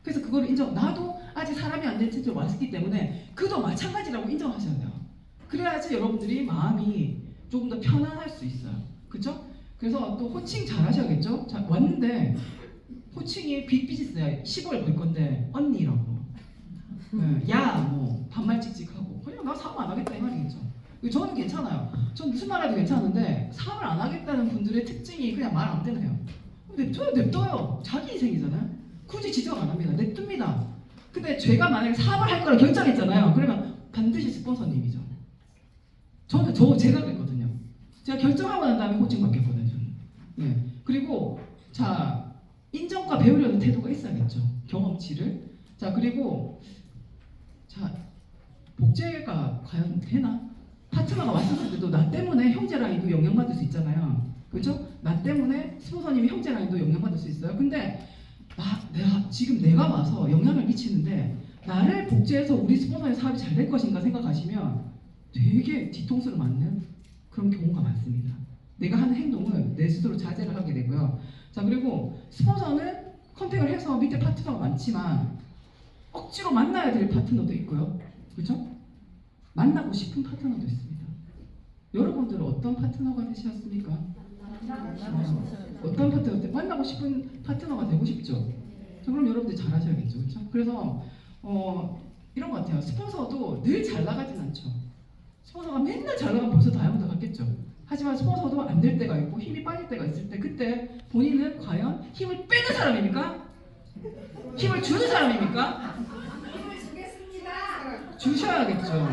그래서 그걸 나도 아직 사람이 안 된 채로 왔기 때문에 그도 마찬가지라고 인정하셔야 돼요. 그래야지 여러분들이 마음이 조금 더 편안할 수 있어요. 그렇죠? 그래서 또 호칭 잘 하셔야겠죠? 자, 왔는데 호칭이 빅비즈니스야. 10월 벌 건데 언니라고 뭐 반말 찍찍하고 그냥 나 사업 안 하겠다 이 말이겠죠. 저는 괜찮아요. 전 무슨 말 해도 괜찮은데 사업을 안 하겠다는 분들의 특징이 그냥 말 안 되네요. 냅둬요. 자기 인생이잖아요. 굳이 지적 안 합니다. 냅둡니다. 근데 제가 만약에 사업을 할 거라 결정했잖아요. 그러면 반드시 스폰서님이죠. 제가 그랬거든요. 제가 결정하고 난 다음에 호칭 바뀌었거든요. 네. 그리고 자 인정과 배우려는 태도가 있어야겠죠. 경험치를. 자 그리고 자 복제가 과연 되나? 파트너가 왔었을 때도 나 때문에 형제 라인도 영향받을 수 있잖아요. 그렇죠? 나 때문에 스폰서님이 형제 라인도 영향받을 수 있어요. 근데 내가 와서 영향을 미치는데 나를 복제해서 우리 스폰서의 사업이 잘 될 것인가 생각하시면 되게 뒤통수를 맞는 그런 경우가 많습니다. 내가 하는 행동을 내 스스로 자제를 하게 되고요. 자 그리고 스폰서는 컨택을 해서 밑에 파트너가 많지만 억지로 만나야 될 파트너도 있고요. 그렇죠? 만나고 싶은 파트너도 있습니다. 여러분들은 어떤 파트너가 되셨습니까? 어떤 파트너 만나고 싶은 파트너가 되고 싶죠? 그럼 여러분들 잘 하셔야겠죠. 그렇죠? 그래서 이런 것 같아요. 스폰서도 늘 잘 나가진 않죠. 스폰서가 맨날 잘 나가면 벌써 다이아몬드 갔겠죠. 하지만 스폰서도 안 될 때가 있고 힘이 빠질 때가 있을 때 그때 본인은 과연 힘을 빼는 사람입니까? 힘을 주는 사람입니까? 힘을 주겠습니다. 주셔야겠죠.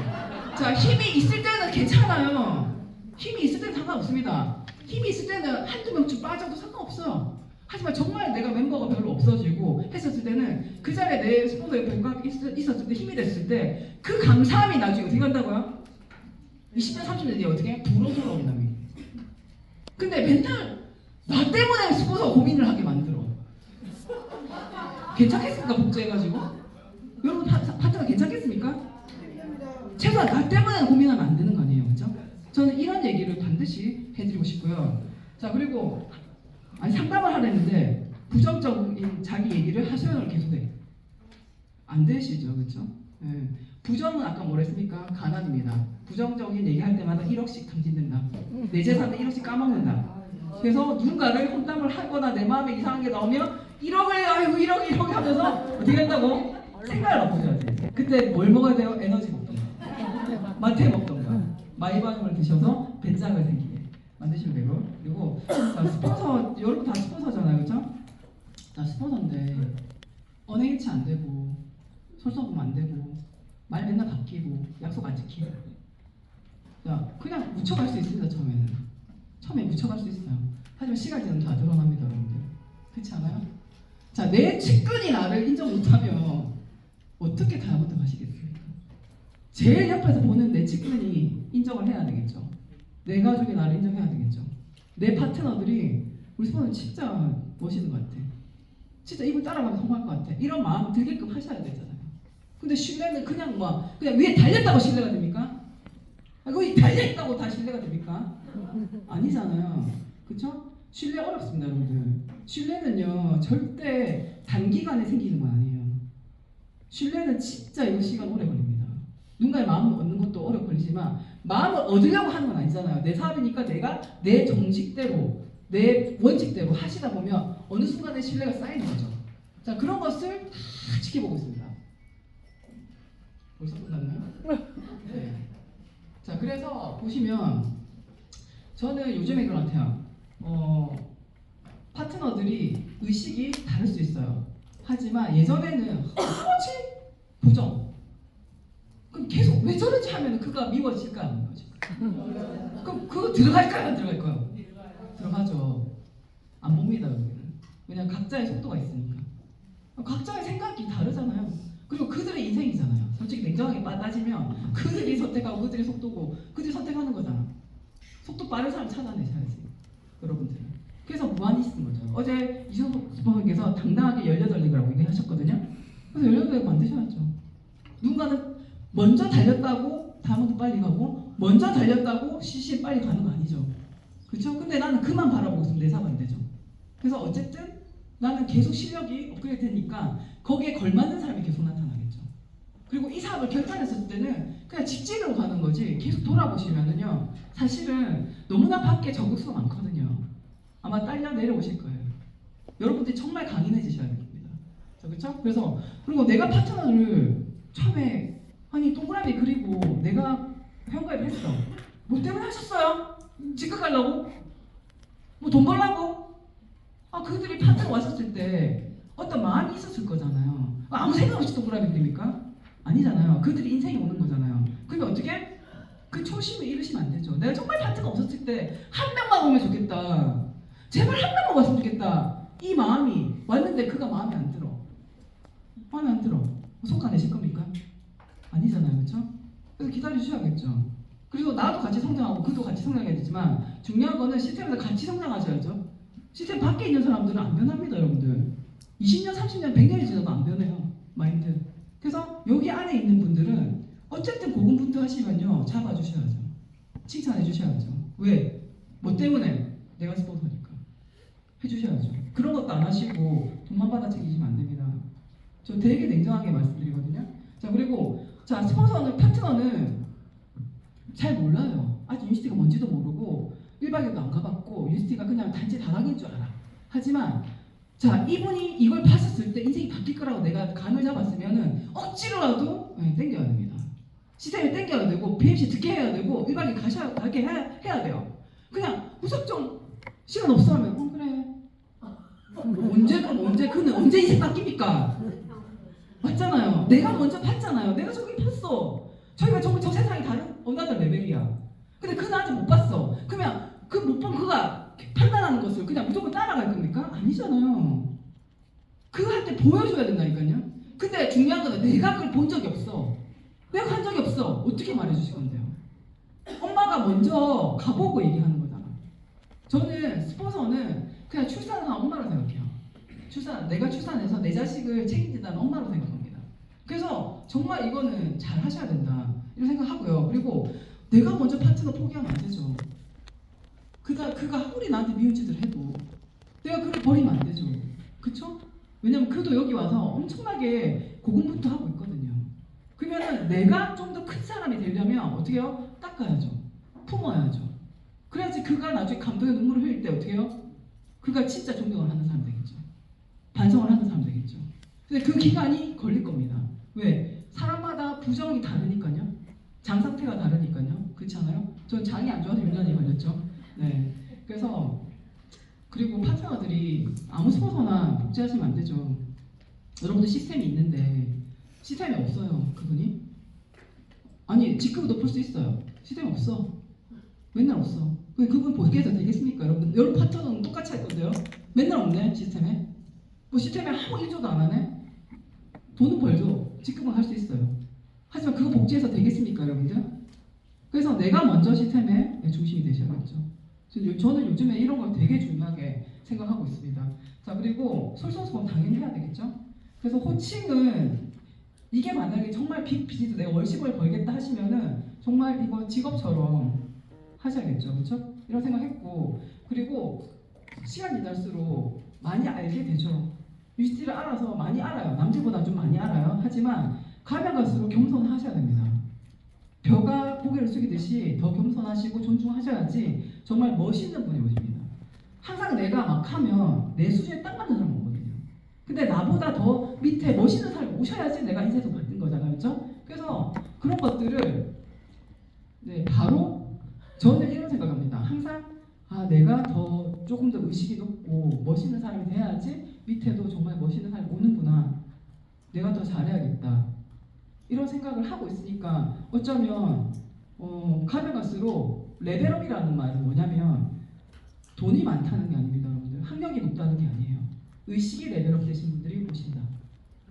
자, 힘이 있을 때는 괜찮아요. 힘이 있을 때는 상관없습니다. 힘이 있을 때는 한두 명쯤 빠져도 상관없어요. 하지만 정말 내가 멤버가 별로 없어지고 했었을 때는 그 자리에 내 스폰서 옆에 있었을 때 힘이 됐을 때 그 감사함이 나중에 어떻게 간다고요? 20년, 30년 뒤에 어떻게? 불어서 올라온다며. 근데 맨날 나 때문에 스폰서 고민을 하게 만들어. 괜찮겠습니까? 복제해가지고? 여러분 파트가 괜찮겠습니까? 최소한 나 때문에 고민하면 안 되는 거 아니에요, 그렇죠? 저는 이런 얘기를 반드시 해드리고 싶고요. 자, 그리고 상담을 하려는데 부정적인 자기 얘기를 하소연을 계속해. 안 되시죠, 그렇죠? 네. 부정은 아까 뭐라 했습니까? 가난입니다. 부정적인 얘기할 때마다 1억씩 탕진된다. 내 재산을 1억씩 까먹는다. 그래서 누군가를 험담을 하거나 내 마음에 이상한 게 나오면 1억을 아이고 1억 하면서 어떻게 한다고? 생각을 바꾸셔야지. 그때 뭘 먹어야 돼요? 에너지 먹던가 마태 먹던가 마이바뇽을 드셔서 벤장을 생기게 만드시면 되고. 그리고 자, 스폰서 여러분 다 스폰서잖아요, 그렇죠? 자, 스폰서인데 언행일치 안 되고 솔선금 안 되고 말 맨날 바뀌고 약속 안 지키고. 자, 그냥 묻혀갈 수 있습니다. 처음에 묻혀갈 수 있어요. 하지만 시간이 지나면 다 드러납니다, 여러분들. 그렇지 않아요? 자, 내 측근이 나를 인정 못하면 어떻게 다이아몬드 가시겠습니까? 제일 옆에서 보는 내 측근이 인정을 해야 되겠죠. 내 가족이 나를 인정해야 되겠죠. 내 파트너들이 우리 스폰서 진짜 멋있는 것 같아. 진짜 이분 따라가면 성공할 것 같아. 이런 마음 들게끔 하셔야 되잖아요. 근데 신뢰는 그냥 그냥 위에 달렸다고 신뢰가 됩니까? 거기 달려있다고 다 신뢰가 됩니까? 아니잖아요. 그쵸? 신뢰 어렵습니다, 여러분들. 신뢰는요, 절대 단기간에 생기는 건 아니에요. 신뢰는 진짜 이거 시간 오래 걸립니다. 누군가의 마음을 얻는 것도 오래 걸리지만 마음을 얻으려고 하는 건 아니잖아요. 내 사업이니까 내가 내 정식대로 내 원칙대로 하시다 보면 어느 순간에 신뢰가 쌓이는 거죠. 자, 그런 것을 다 지켜보고 있습니다. 벌써 끝났나요? 네. 자, 그래서 보시면 저는 요즘에 그런 것 같아요. 파트너들이 의식이 다를 수 있어요. 하지만 예전에는 뭐지? 부정. 그럼 계속 왜 저러지 하면 그가 미워질까 안 미워질까? 그럼 그거 들어갈까요 안 들어갈까요? 들어가죠. 안 봅니다, 여기는. 왜냐면 각자의 속도가 있으니까. 각자의 생각이 다르잖아요. 그리고 그들의 인생이잖아요. 솔직히 냉정하게 따지면 그들이 선택하고 그들의 속도고 그들이 선택하는 거잖아. 속도 빠른 사람 찾아내셔야지, 여러분들. 그래서 무한히 쓰는 거죠. 어제 이준석 스포츠께서 당당하게 18리그라고 얘기하셨거든요. 그래서 18리그 만드셔야죠. 누군가는 먼저 달렸다고 다이아몬드 빨리 가고 먼저 달렸다고 CC 빨리 가는 거 아니죠. 그렇죠? 근데 나는 그만 바라보고 있으면 내 사업은 안 되죠. 그래서 어쨌든 나는 계속 실력이 업그레이드 되니까 거기에 걸맞는 사람이 계속 나타나겠죠. 그리고 이 사업을 결단했을 때는 그냥 직진으로 가는 거지 계속 돌아보시면은요, 사실은 너무나 밖에 적극수가 많거든요. 아마 딸려 내려오실 거예요. 여러분들이 정말 강인해지셔야 됩니다. 그렇죠? 그래서 그리고 내가 파트너를 처음에 아니 동그라미 그리고 내가 회원가입을 했어. 뭐 때문에 하셨어요? 직급 가려고? 뭐 돈 벌라고? 그들이 파트너 왔었을 때 어떤 마음이 있었을 거잖아요. 아무 생각 없이 동그라미 그립니까? 아니잖아요. 그들이 인생이 오는 거잖아요. 그러면 어떻게? 그 초심을 잃으시면 안 되죠. 내가 정말 파트가 없었을 때 한 명만 오면 좋겠다. 제발 한 명만 왔으면 좋겠다. 이 마음이 왔는데 그가 마음에 안 들어. 마음에 안 들어. 손가 내실 겁니까? 아니잖아요. 그렇죠? 그래서 기다려주셔야겠죠. 그리고 나도 같이 성장하고 그도 같이 성장해야 되지만 중요한 거는 시스템에서 같이 성장하셔야죠. 시스템 밖에 있는 사람들은 안 변합니다, 여러분들. 20년, 30년, 100년이 지나도 안 변해요. 마인드. 그래서 여기 안에 있는 분들은 어쨌든 고군분투하시면요, 잡아주셔야죠. 칭찬해 주셔야죠. 왜? 뭐 때문에? 내가 스폰서니까. 해주셔야죠. 그런 것도 안 하시고 돈만 받아 챙기시면 안 됩니다. 저 되게 냉정하게 말씀드리거든요. 자, 그리고 자, 스폰서는, 파트너는 잘 몰라요. 아직 유니스티가 뭔지도 모르고 1박 2일도 안 가봤고 유니스티가 그냥 단지 다락인 줄 알아. 하지만 자, 이분이 이걸 봤었을 때 인생이 시스템하고 내가 감을 잡았으면은 억지로라도 땡겨야 됩니다. 시스템을 땡겨야 되고 BMC 듣게 해야 되고 1박 2일 가게 해야 돼요. 그냥 무작정 시간 없어 하면 그래. 그는 언제 인생 바뀝니까? 맞잖아요. 내가 먼저 봤잖아요. 내가 저기 봤어. 저희가 저 세상이 다른 어나더 레벨이야. 근데 그는 아직 못 봤어. 그러면 그 못 본 그가 판단하는 것을 그냥 무조건 따라갈 겁니까? 아니잖아요. 그거 할 때 보여줘야 된다니까요. 근데 중요한 건 내가 그걸 본 적이 없어. 내가 한 적이 없어. 어떻게 말해주실 건데요? 엄마가 먼저 가보고 얘기하는 거잖아. 저는 스폰서는 그냥 출산한 엄마로 생각해요. 내가 출산해서 내 자식을 책임진다는 엄마로 생각합니다. 그래서 정말 이거는 잘 하셔야 된다 이런 생각하고요. 그리고 내가 먼저 파트너 포기하면 안 되죠. 그가 아무리 나한테 미운 짓을 해도 내가 그를 버리면 안 되죠. 그쵸? 왜냐면 그도 여기 와서 엄청나게 고군분투 하고 있거든요. 그러면은 내가 좀 더 큰 사람이 되려면 어떻게 해요? 닦아야죠. 품어야죠. 그래야지 그가 나중에 감동의 눈물을 흘릴 때 어떻게 해요? 그가 진짜 존경을 하는 사람 되겠죠. 반성을 하는 사람 되겠죠. 근데 그 기간이 걸릴 겁니다. 왜? 사람마다 부정이 다르니까요. 장 상태가 다르니까요. 그렇지 않아요? 전 장이 안 좋아서 6년이 걸렸죠. 네. 그래서 그리고 파트너들이 아무 스폰서나 복제하시면 안 되죠. 여러분들 시스템이 있는데 시스템이 없어요. 그분이? 아니 직급이 높을 수 있어요. 시스템이 없어. 맨날 없어. 그분 복귀해서 되겠습니까? 여러분 파트너는 똑같이 할 건데요. 맨날 없네 시스템에. 뭐 시스템에 아무 일조도 안 하네. 돈은 벌죠. 직급은 할 수 있어요. 하지만 그거 복제해서 되겠습니까, 여러분들? 그래서 내가 먼저 시스템의 중심이 되셔야겠죠. 저는 요즘에 이런 걸 되게 중요하게 생각하고 있습니다. 자, 그리고 솔선수범 당연히 해야 되겠죠. 그래서 호칭은 이게 만약에 정말 빅 비즈니스 내가 월십을 벌겠다 하시면은 정말 이거 직업처럼 하셔야겠죠, 그렇죠? 이런 생각했고 그리고 시간이 지날수록 많이 알게 되죠. UCT를 알아서 많이 알아요. 남들보다 좀 많이 알아요. 하지만 가면 갈수록 겸손하셔야 됩니다. 벼가 고개를 숙이듯이 더 겸손하시고 존중하셔야지 정말 멋있는 분이 오십니다. 항상 내가 막 하면 내 수준에 딱 맞는 사람 오거든요. 근데 나보다 더 밑에 멋있는 사람이 오셔야지 내가 인생에서 받는 거잖아요. 그렇죠? 그래서 그런 것들을 바로 저는 이런 생각합니다. 항상 내가 더 조금 더 의식이 높고 멋있는 사람이 돼야지 밑에도 정말 멋있는 사람이 오는구나. 내가 더 잘해야겠다. 이런 생각을 하고 있으니까 어쩌면 가면 갈수록 레벨업이라는 말은 뭐냐면 돈이 많다는 게 아닙니다. 여러분들. 학력이 높다는 게 아니에요. 의식이 레벨업 되신 분들이 오신다.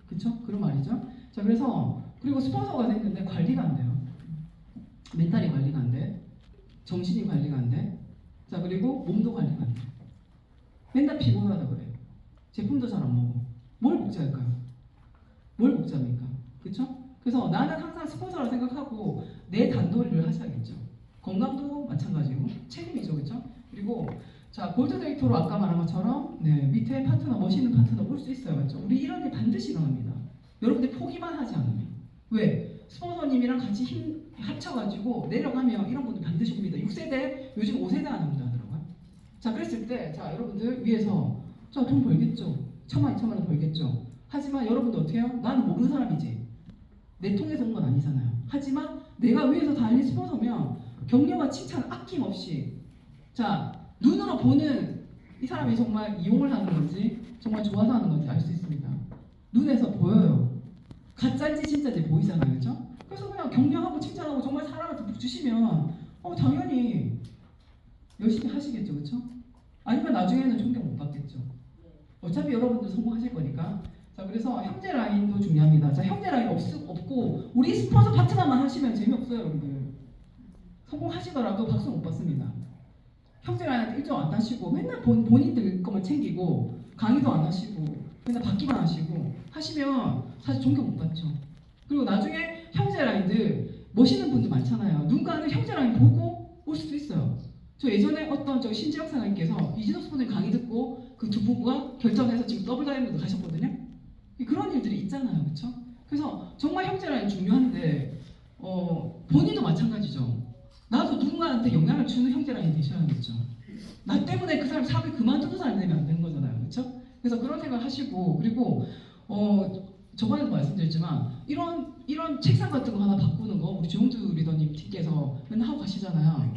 그쵸? 그런 말이죠. 자, 그래서 그리고 스폰서가 됐는데 관리가 안 돼요. 멘탈이 관리가 안 돼. 정신이 관리가 안 돼. 자, 그리고 몸도 관리가 안 돼. 맨날 피곤하다 그래. 제품도 잘 안 먹어. 뭘 복제할까요? 뭘 복제합니까? 그쵸? 그래서 나는 항상 스폰서라고 생각하고 내 단도리를 하셔야겠죠. 건강도 마찬가지고 책임이죠, 그렇죠? 그리고 자 골드 데이터로 아까 말한 것처럼 밑에 파트너 멋있는 파트너 올 수 있어요, 맞죠? 우리 이런 게 반드시 일어납니다. 여러분들 포기만 하지 않으면 왜 스폰서님이랑 같이 힘 합쳐가지고 내려가면 이런 분들 반드시 옵니다. 6세대 요즘 5세대 안 온다 하더라고요. 자 그랬을 때 자 여러분들 위해서 자 돈 벌겠죠. 1,000만 2,000만 원 벌겠죠. 하지만 여러분들 어떻게 해요? 나는 모르는 사람이지. 내 통해서 온 건 아니잖아요. 하지만 내가 위에서 달린 스폰서면 격려와 칭찬 아낌없이 자 눈으로 보는 이 사람이 정말 이용을 하는 건지 정말 좋아서 하는 건지 알 수 있습니다. 눈에서 보여요. 가짜인지 진짜인지 보이잖아요, 그렇죠? 그래서 그냥 격려하고 칭찬하고 정말 사람한테 주시면 당연히 열심히 하시겠죠, 그렇죠? 아니면 나중에는 존경 못 받겠죠. 어차피 여러분들 성공하실 거니까. 자, 그래서 형제 라인도 중요합니다. 자, 형제 라인 없고 우리 스폰서 파트너만 하시면 재미없어요, 여러분들. 성공하시더라도 박수 못 받습니다. 형제 라인한테 일정 안 하시고 맨날 본인들 것만 챙기고 강의도 안 하시고 맨날 받기만 하시면 사실 존경 못 받죠. 그리고 나중에 형제 라인들 멋있는 분들 많잖아요. 누군가는 형제 라인 보고 올 수도 있어요. 저 예전에 어떤 신지영 사장님께서 이진호 스폰서님 강의 듣고 그 두 부부가 결정해서 지금 더블 다이아몬드 가셨거든요. 그런 일들이 있잖아요, 그렇죠? 그래서 정말 형제 라인 중요한데 본인도 마찬가지죠. 나도 누군가한테 영향을 주는 형제 라인이 되셔야겠죠. 나 때문에 그 사람 사업을 그만두는 사람이 되면 안 되는 거잖아요, 그렇죠? 그래서 그런 생각 하시고 그리고 저번에도 말씀드렸지만 이런 책상 같은 거 하나 바꾸는 거 우리 조용주 리더님 팀께서 맨날 하고 가시잖아요.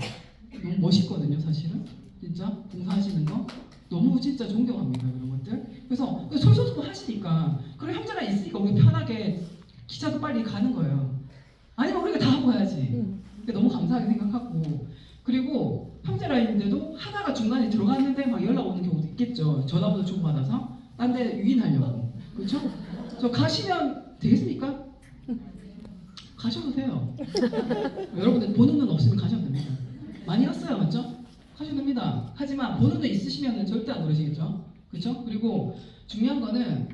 너무 멋있거든요, 사실은. 진짜 봉사하시는 거 너무 진짜 존경합니다, 그런 것들. 그래서 솔솔솔 하시니까 그래 형제랑 있으니까 우리 편하게 기차도 빨리 가는 거예요. 아니면 우리가 다 하고 가야지. 그러니까 너무 감사하게 생각하고 그리고 형제라인데도 하다가 중간에 들어갔는데 막 연락 오는 경우도 있겠죠. 전화번호 주고받아서 딴 데 유인하려고. 그렇죠? 저 가시면 되겠습니까? 가셔도 돼요. 여러분들 번호는 없으면 가셔도 됩니다. 많이 왔어요, 맞죠? 하셔도 됩니다. 하지만 번호는 있으시면 절대 안 그러시겠죠? 그렇죠? 그리고 중요한 거는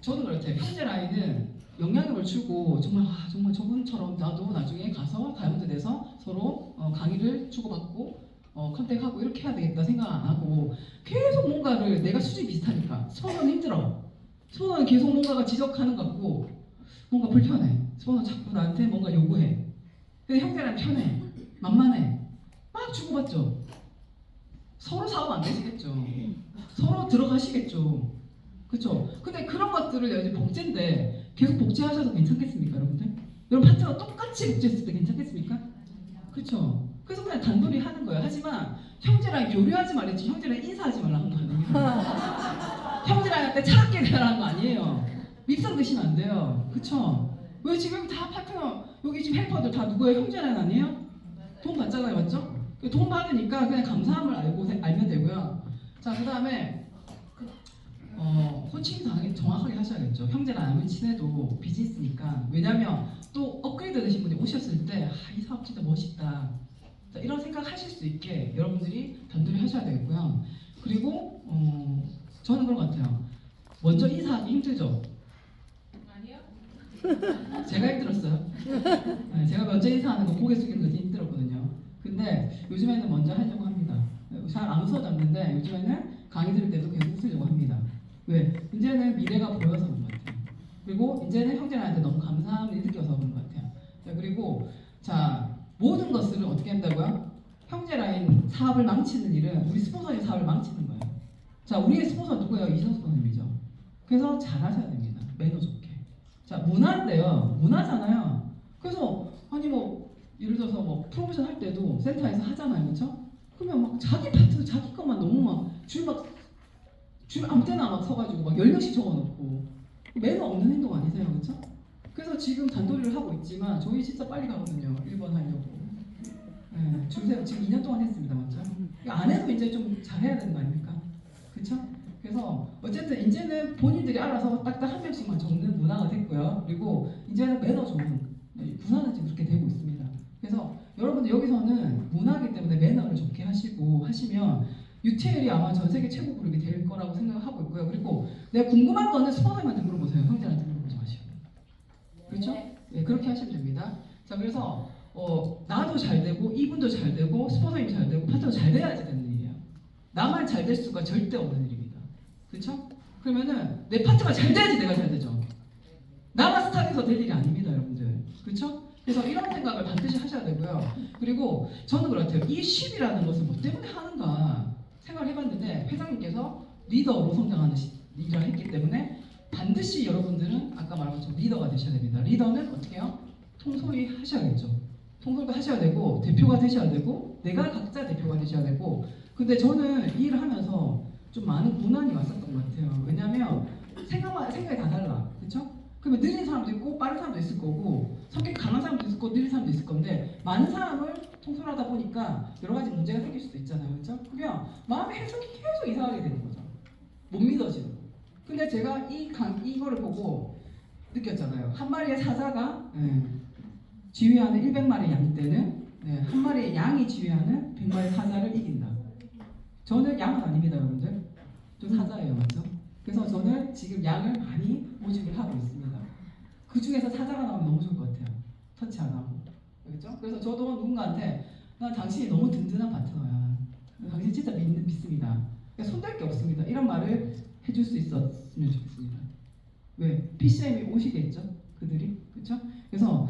저는 그렇대요. 형제 라인은 영향력을 주고 정말 저분처럼 나도 나중에 가서 다이아몬드 돼서 서로 강의를 주고받고 컨택하고 이렇게 해야 되겠다 생각 안 하고 계속 뭔가를 내가 수준이 비슷하니까 스포는 힘들어. 스포는 계속 뭔가가 지적하는 것 같고 뭔가 불편해. 스포는 자꾸 나한테 뭔가 요구해. 근데 형제랑 편해. 만만해. 막 주고받죠. 서로 사업 안 되시겠죠. 서로 들어가시겠죠. 그렇죠? 근데 그런 것들을 이제 복제인데 계속 복제하셔도 괜찮겠습니까, 여러분들? 여러분 파트가 똑같이 복제했을 때 괜찮겠습니까? 그렇죠? 그래서 그냥 단돌이 하는 거예요. 하지만 형제랑 교류하지 말랬지 형제랑 인사하지 말라는 거 아닙니다. 형제랑 할 때 차갑게 대하라는 거 아니에요. 밉상 드시면 안 돼요. 그렇죠? 왜 지금 다 파트너 여기 지금 헬퍼들 다 누구예요? 형제랑 아니에요? 돈 받잖아요, 맞죠? 돈 받으니까 그냥 감사함을 알면 되고요. 자, 그 다음에 호칭 당연히 정확하게 하셔야겠죠. 형제랑 아무리 친해도 비즈니스니까. 왜냐면 또 업그레이드 되신 분이 오셨을 때 이 사업 진짜 멋있다. 자, 이런 생각 하실 수 있게 여러분들이 단둘이 하셔야 되겠고요. 그리고 저는 그런 것 같아요. 먼저 인사하기 힘들죠? 아니요. 제가 힘들었어요. 네, 제가 먼저 인사하는 거 고개 숙이는 것이 힘들었거든요. 근데 요즘에는 먼저 하려고 합니다. 잘 안 웃어졌는데 요즘에는 강의 들을 때도 계속 웃으려고 합니다. 왜? 이제는 미래가 보여서 그런 것 같아요. 그리고 이제는 형제한테 너무 감사함을 느껴서 그런 것 같아요. 자, 그리고 자 모든 것을 어떻게 한다고요? 형제라인 사업을 망치는 일은 우리 스폰서의 사업을 망치는 거예요. 자, 우리의 스폰서 누구예요? 이성 스폰서님이죠. 그래서 잘하셔야 됩니다. 매너 좋게. 자, 문화인데요. 문화잖아요. 그래서 아니 뭐 예를 들어서 뭐 프로모션 할 때도 센터에서 하잖아요, 그렇죠? 그러면 막 자기 파트 자기 것만 너무 막 줄 아무 때나 막 서가지고 막 10명씩 적어놓고 매너 없는 행동 아니세요, 그렇죠? 그래서 지금 단도리를 하고 있지만 저희 진짜 빨리 가거든요. 1번 하려고. 네, 줄세요. 지금 2년 동안 했습니다, 맞죠? 안 해도 이제 좀 잘해야 되는 거 아닙니까? 그렇죠? 그래서 어쨌든 이제는 본인들이 알아서 딱딱 한 명씩만 적는 문화가 됐고요. 그리고 이제는 매너 좋은 군화는 지금 그렇게 되고 있습니다. 그래서 여러분들 여기서는 문화이기 때문에 매너를 좋게 하시고 하시면 UTL이 아마 전 세계 최고 그룹이 될 거라고 생각하고 있고요. 그리고 내가 궁금한 거는 스폰서님한테 물어보세요. 형제한테 물어보지 마시고. 그렇죠? 네, 그렇게 하시면 됩니다. 자, 그래서 나도 잘 되고 이분도 잘 되고 스폰서님 잘 되고 파트너 잘 돼야지 되는 일이에요. 나만 잘 될 수가 절대 없는 일입니다. 그렇죠? 그러면은 내 파트가 잘 돼야지 내가 잘 되죠. 나만 스타트해서 될 일이 아닙니다, 여러분들. 그렇죠? 그래서 이런 생각을 반드시 하셔야 되고요. 그리고 저는 그렇대요. 이 10이라는 것을 뭐 때문에 하는가 생각을 해봤는데 회장님께서 리더로 성장하는 일을 했기 때문에 반드시 여러분들은 아까 말한 것처럼 리더가 되셔야 됩니다. 리더는 어떻게 해요? 통솔이 하셔야겠죠. 통솔도 하셔야 되고 대표가 되셔야 되고 내가 각자 대표가 되셔야 되고 근데 저는 이 일을 하면서 좀 많은 고난이 왔었던 것 같아요. 왜냐하면 생각이 다 달라. 그렇죠? 그러면 느린 사람도 있고 빠른 사람도 있을 거고 성격이 강한 사람도 있을 거고 느린 사람도 있을 건데 많은 사람을 통솔하다 보니까 여러 가지 문제가 생길 수도 있잖아요. 그렇죠? 그러면 마음의 해석이 계속 이상하게 되는 거죠. 못 믿어지는 거. 근데 제가 이거를 보고 느꼈잖아요. 한 마리의 사자가 지휘하는 100마리 양 때는 한 마리의 양이 지휘하는 100마리 사자를 이긴다. 저는 양은 아닙니다, 여러분들. 저 사자예요, 맞죠? 그래서 저는 지금 양을 많이 모집을 하고 있습니다. 그 중에서 사자가 나오면 너무 좋을 것 같아요. 터치 안 하고. 그렇죠? 그래서 저도 누군가한테 난 당신이 너무 든든한 파트너야. 당신 진짜 믿습니다. 그러니까 손댈 게 없습니다. 이런 말을 해줄 수 있었으면 좋겠습니다. 왜? PCM이 오시겠죠? 그들이. 그렇죠? 그래서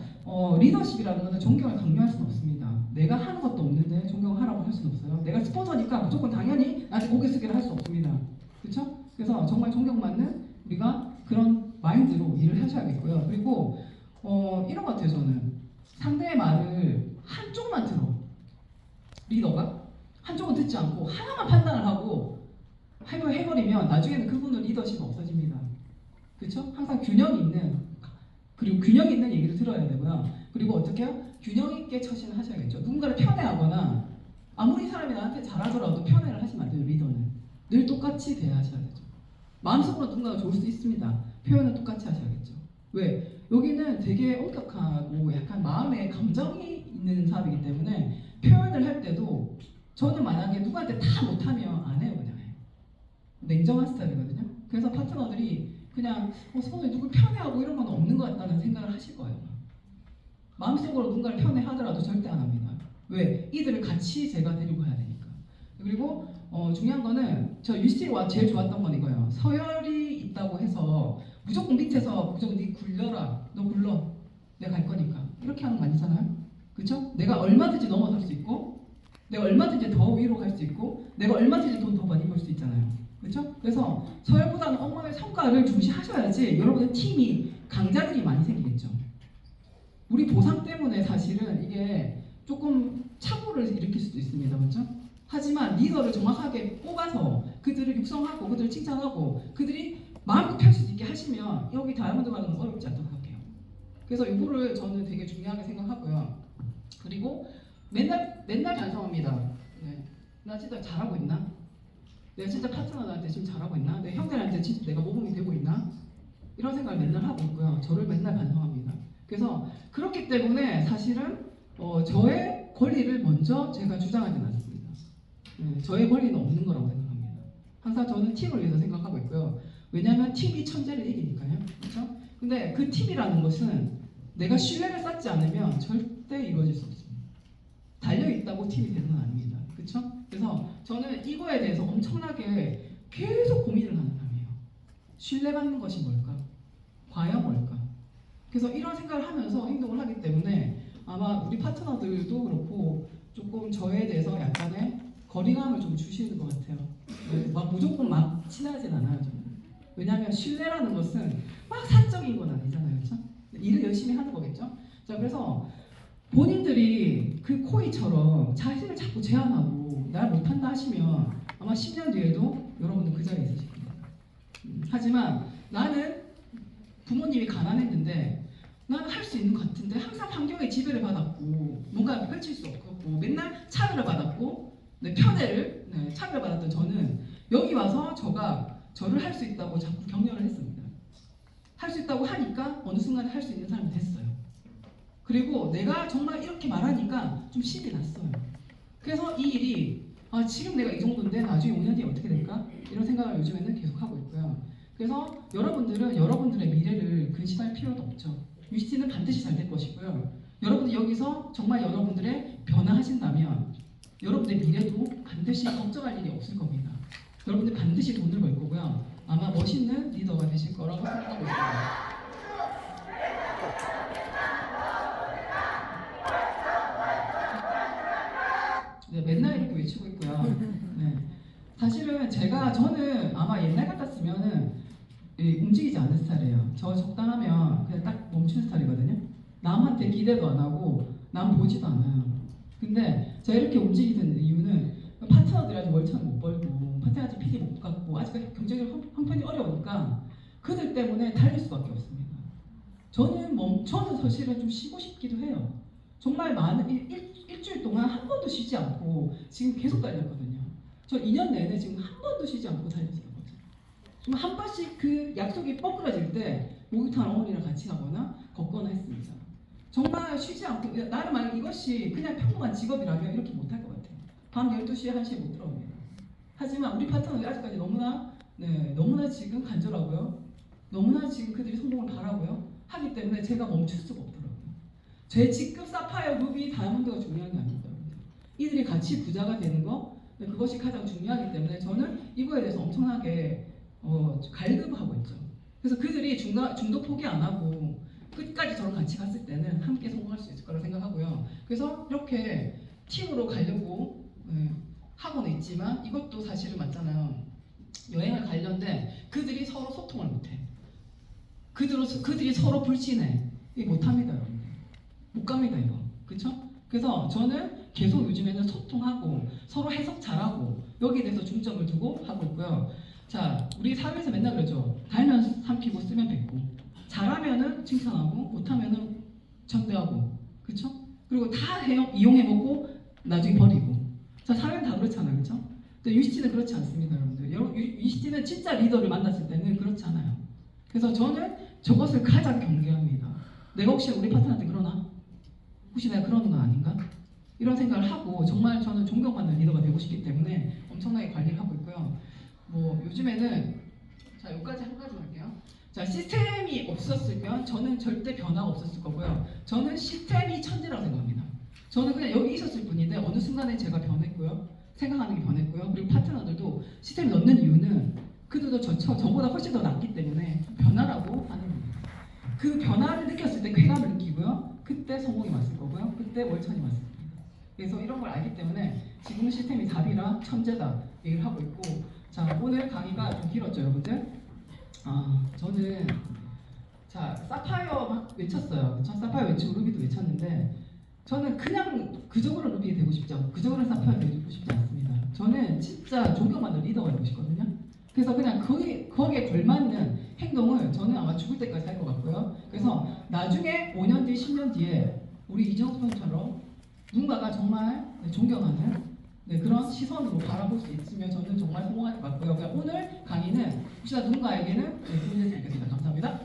리더십이라는 것은 존경을 강요할 수는 없습니다. 내가 하는 것도 없는데 존경하라고 할 수는 없어요. 내가 스폰서니까 무조건 당연히 나한테 고개 숙이를 할 수 없습니다. 그렇죠? 그래서 정말 존경받는 우리가 그런 마인드로 일을 하셔야겠고요. 그리고 이런 것 같아요. 저는 상대의 말을 한쪽만 들어. 리더가 한쪽은 듣지 않고 하나만 판단을 하고 해버리면 나중에는 그분은 리더십 없어집니다. 그렇죠? 항상 균형 있는, 그리고 균형 있는 얘기를 들어야 되고요. 그리고 어떻게 해요? 균형 있게 처신을 하셔야겠죠. 누군가를 편애하거나 아무리 사람이 나한테 잘하더라도 편애를 하시면 안 돼요. 리더는 늘 똑같이 대하셔야 되죠. 마음속으로 누군가가 좋을 수 있습니다. 표현은 똑같이 하셔야겠죠. 왜? 여기는 되게 엄격하고 약간 마음에 감정이 있는 사업이기 때문에 표현을 할 때도 저는 만약에 누구한테 다 못하면 안 해요. 그냥 해요. 냉정한 스타일이거든요. 그래서 파트너들이 그냥 서로 누굴 편애하고 이런 건 없는 것 같다는 생각을 하실 거예요. 마음속으로 누군가를 편애하더라도 절대 안 합니다. 왜? 이들을 같이 제가 데리고 가야 되니까. 그리고 중요한 거는 저 UC와 제일 좋았던 건 이거예요. 서열이 있다고 해서 무조건 밑에서 무조건 네 굴려라, 너 굴러, 내가 갈 거니까 이렇게 하는 거 아니잖아요. 그렇죠? 내가 얼마든지 넘어설 수 있고, 내가 얼마든지 더 위로 갈 수 있고, 내가 얼마든지 돈 더 많이 벌 수 있잖아요. 그렇죠? 그래서 서열보다는 업무의 성과를 중시하셔야지 여러분의 팀이 강자들이 많이 생기겠죠. 우리 보상 때문에 사실은 이게 조금 착오를 일으킬 수도 있습니다. 그렇죠? 하지만 리더를 정확하게 뽑아서 그들을 육성하고 그들을 칭찬하고 그들이 마음껏 할 수 있게 하시면 여기 다이아몬드 가는 건 어렵지 않다고 생각해요. 그래서 이거를 저는 되게 중요하게 생각하고요. 그리고 맨날 반성합니다. 네. 나 진짜 잘하고 있나? 내가 진짜 파트너한테 지금 잘하고 있나? 내 형들한테 진짜 내가 모범이 되고 있나? 이런 생각을 맨날 하고 있고요. 저를 맨날 반성합니다. 그래서 그렇기 때문에 사실은 저의 권리를 먼저 제가 주장하지는 않습니다. 네, 저의 권리는 없는 거라고 생각합니다. 항상 저는 팀을 위해서 생각하고 있고요. 왜냐하면 팀이 천재를 이기니까요. 그렇죠? 근데 그 팀이라는 것은 내가 신뢰를 쌓지 않으면 절대 이루어질 수 없습니다. 달려있다고 팀이 되는 건 아닙니다. 그렇죠? 그래서 저는 이거에 대해서 엄청나게 계속 고민을 하는 사람이에요. 신뢰받는 것이 뭘까? 과연 뭘까? 그래서 이런 생각을 하면서 행동을 하기 때문에 아마 우리 파트너들도 그렇고 조금 저에 대해서 약간의 거리감을 좀 주시는 것 같아요. 막 무조건 막 친하진 않아요. 저는. 왜냐하면 신뢰라는 것은 막 사적인 건 아니잖아요. 그렇죠? 일을 열심히 하는 거겠죠? 자, 그래서 본인들이 그 코이처럼 자신을 자꾸 제한하고 날 못한다 하시면 아마 10년 뒤에도 여러분들 그 자리에 있으실 겁니다. 하지만 나는 부모님이 가난했는데 나는 할 수 있는 것 같은데 항상 환경에 지배를 받았고 뭔가 펼칠 수 없고 맨날 차별을 받았고 편애를 차별을 받았던 저는 여기 와서 저를 할 수 있다고 자꾸 격려를 했습니다. 할 수 있다고 하니까 어느 순간에 할 수 있는 사람이 됐어요. 그리고 내가 정말 이렇게 말하니까 좀 신이 났어요. 그래서 이 일이 지금 내가 이 정도인데 나중에 5년 뒤에 어떻게 될까? 이런 생각을 요즘에는 계속 하고 있고요. 그래서 여러분들은 여러분들의 미래를 근심할 필요도 없죠. UCT는 반드시 잘 될 것이고요. 여러분들 여기서 정말 여러분들의 변화하신다면 여러분들의 미래도 반드시 걱정할 일이 없을 겁니다. 여러분들 반드시 돈을 벌 거고요. 아마 멋있는 리더가 되실 거라고 생각하고 있습니다. 네, 맨날 이렇게 외치고 있고요. 네. 사실은 저는 아마 옛날 같았으면은 움직이지 않는 스타일이에요. 저 적당하면 그냥 딱 멈추는 스타일이거든요. 남한테 기대도 안 하고 남 보지도 않아요. 근데 제가 이렇게 움직이는 이유는 파트너들이 아직 월차는 못 벌고 파트너 아직 PD 못 갖고 아직 경제적으로 형편이 어려우니까 그들 때문에 달릴 수밖에 없습니다. 저는 사실은 좀 쉬고 싶기도 해요. 정말 많은 일주일 동안 한 번도 쉬지 않고 지금 계속 달렸거든요. 저 2년 내내 지금 한 번도 쉬지 않고 달렸어요. 좀 한 번씩 그 약속이 뻐꾸러질 때 목욕탕 어머니랑 같이 가거나 걷거나 했습니다. 정말 쉬지 않고 나는 만약 이것이 그냥 평범한 직업이라면 이렇게 못할 것 같아요. 밤 12시에 1시에 못 들어옵니다. 하지만 우리 파트너들이 아직까지 너무나 지금 간절하고요. 너무나 지금 그들이 성공을 바라고요. 하기 때문에 제가 멈출 수가 없더라고요. 제 직급 사파이어, 루비, 다이아몬드가 중요한 게 아닙니다. 이들이 같이 부자가 되는 거 그것이 가장 중요하기 때문에 저는 이거에 대해서 엄청나게 갈급하고 있죠. 그래서 그들이 중도 포기 안 하고 끝까지 저랑 같이 갔을 때는 함께 성공할 수 있을 거라고 생각하고요. 그래서 이렇게 팀으로 가려고 하고는 있지만 이것도 사실은 맞잖아요. 여행을 가려는데 그들이 서로 소통을 못해. 그들이 서로 불신해. 이게 못합니다, 여러분. 못 갑니다, 이거. 그쵸? 그래서 저는 계속 요즘에는 소통하고 서로 해석 잘하고 여기에 대해서 중점을 두고 하고 있고요. 자, 우리 사회에서 맨날 그러죠. 달면 삼키고 쓰면 뱉고. 잘하면은 칭찬하고 못하면은 전대하고. 그쵸? 그리고 다 이용해먹고 나중에 버리고. 자, 사회는 다 그렇잖아요. 그쵸? 근데 UCT는 그렇지 않습니다, 여러분들. UCT는 진짜 리더를 만났을 때는 그렇지 않아요. 그래서 저는 저것을 가장 경계합니다. 내가 혹시 우리 파트너한테 그러나? 혹시 내가 그러는 건 아닌가? 이런 생각을 하고 정말 저는 존경받는 리더가 되고 싶기 때문에 엄청나게 관리를 하고 있고요. 뭐 요즘에는 자 여기까지 한 가지 할게요. 자 시스템이 없었으면 저는 절대 변화가 없었을 거고요. 저는 시스템이 천재라고 생각합니다. 저는 그냥 여기 있었을 뿐인데 어느 순간에 제가 변했고요. 생각하는 게 변했고요. 그리고 파트너들도 시스템을 넣는 이유는 그들도 저보다 훨씬 더 낫기 때문에 변화라고 하는 겁니다. 그 변화를 느꼈을 때 쾌감을 느끼고요. 그때 성공이 왔을 거고요. 그때 월천이 왔을 겁니다. 그래서 이런 걸 알기 때문에 지금 시스템이 답이라 천재다 얘기를 하고 있고 자 오늘 강의가 좀 길었죠 여러분들? 저는 자 사파이어 막 외쳤어요. 저 사파이어 외치고 루비도 외쳤는데 저는 그냥 그저거로 루비 되고 싶지 않고 그저거로 사파이어 되고 싶지 않습니다. 저는 진짜 존경받는 리더가 되고 싶거든요. 그래서 그냥 거기에 걸맞는 행동을 저는 아마 죽을 때까지 할 것 같고요. 그래서 나중에 5년 뒤, 10년 뒤에 우리 이정수 선수처럼 누군가가 정말 존경하는 그런 시선으로 바라볼 수 있으면 저는 정말 성공할 것 같고요. 그러니까 오늘 강의는 혹시나 누군가에게는 도움이 되지 않겠습니다. 감사합니다.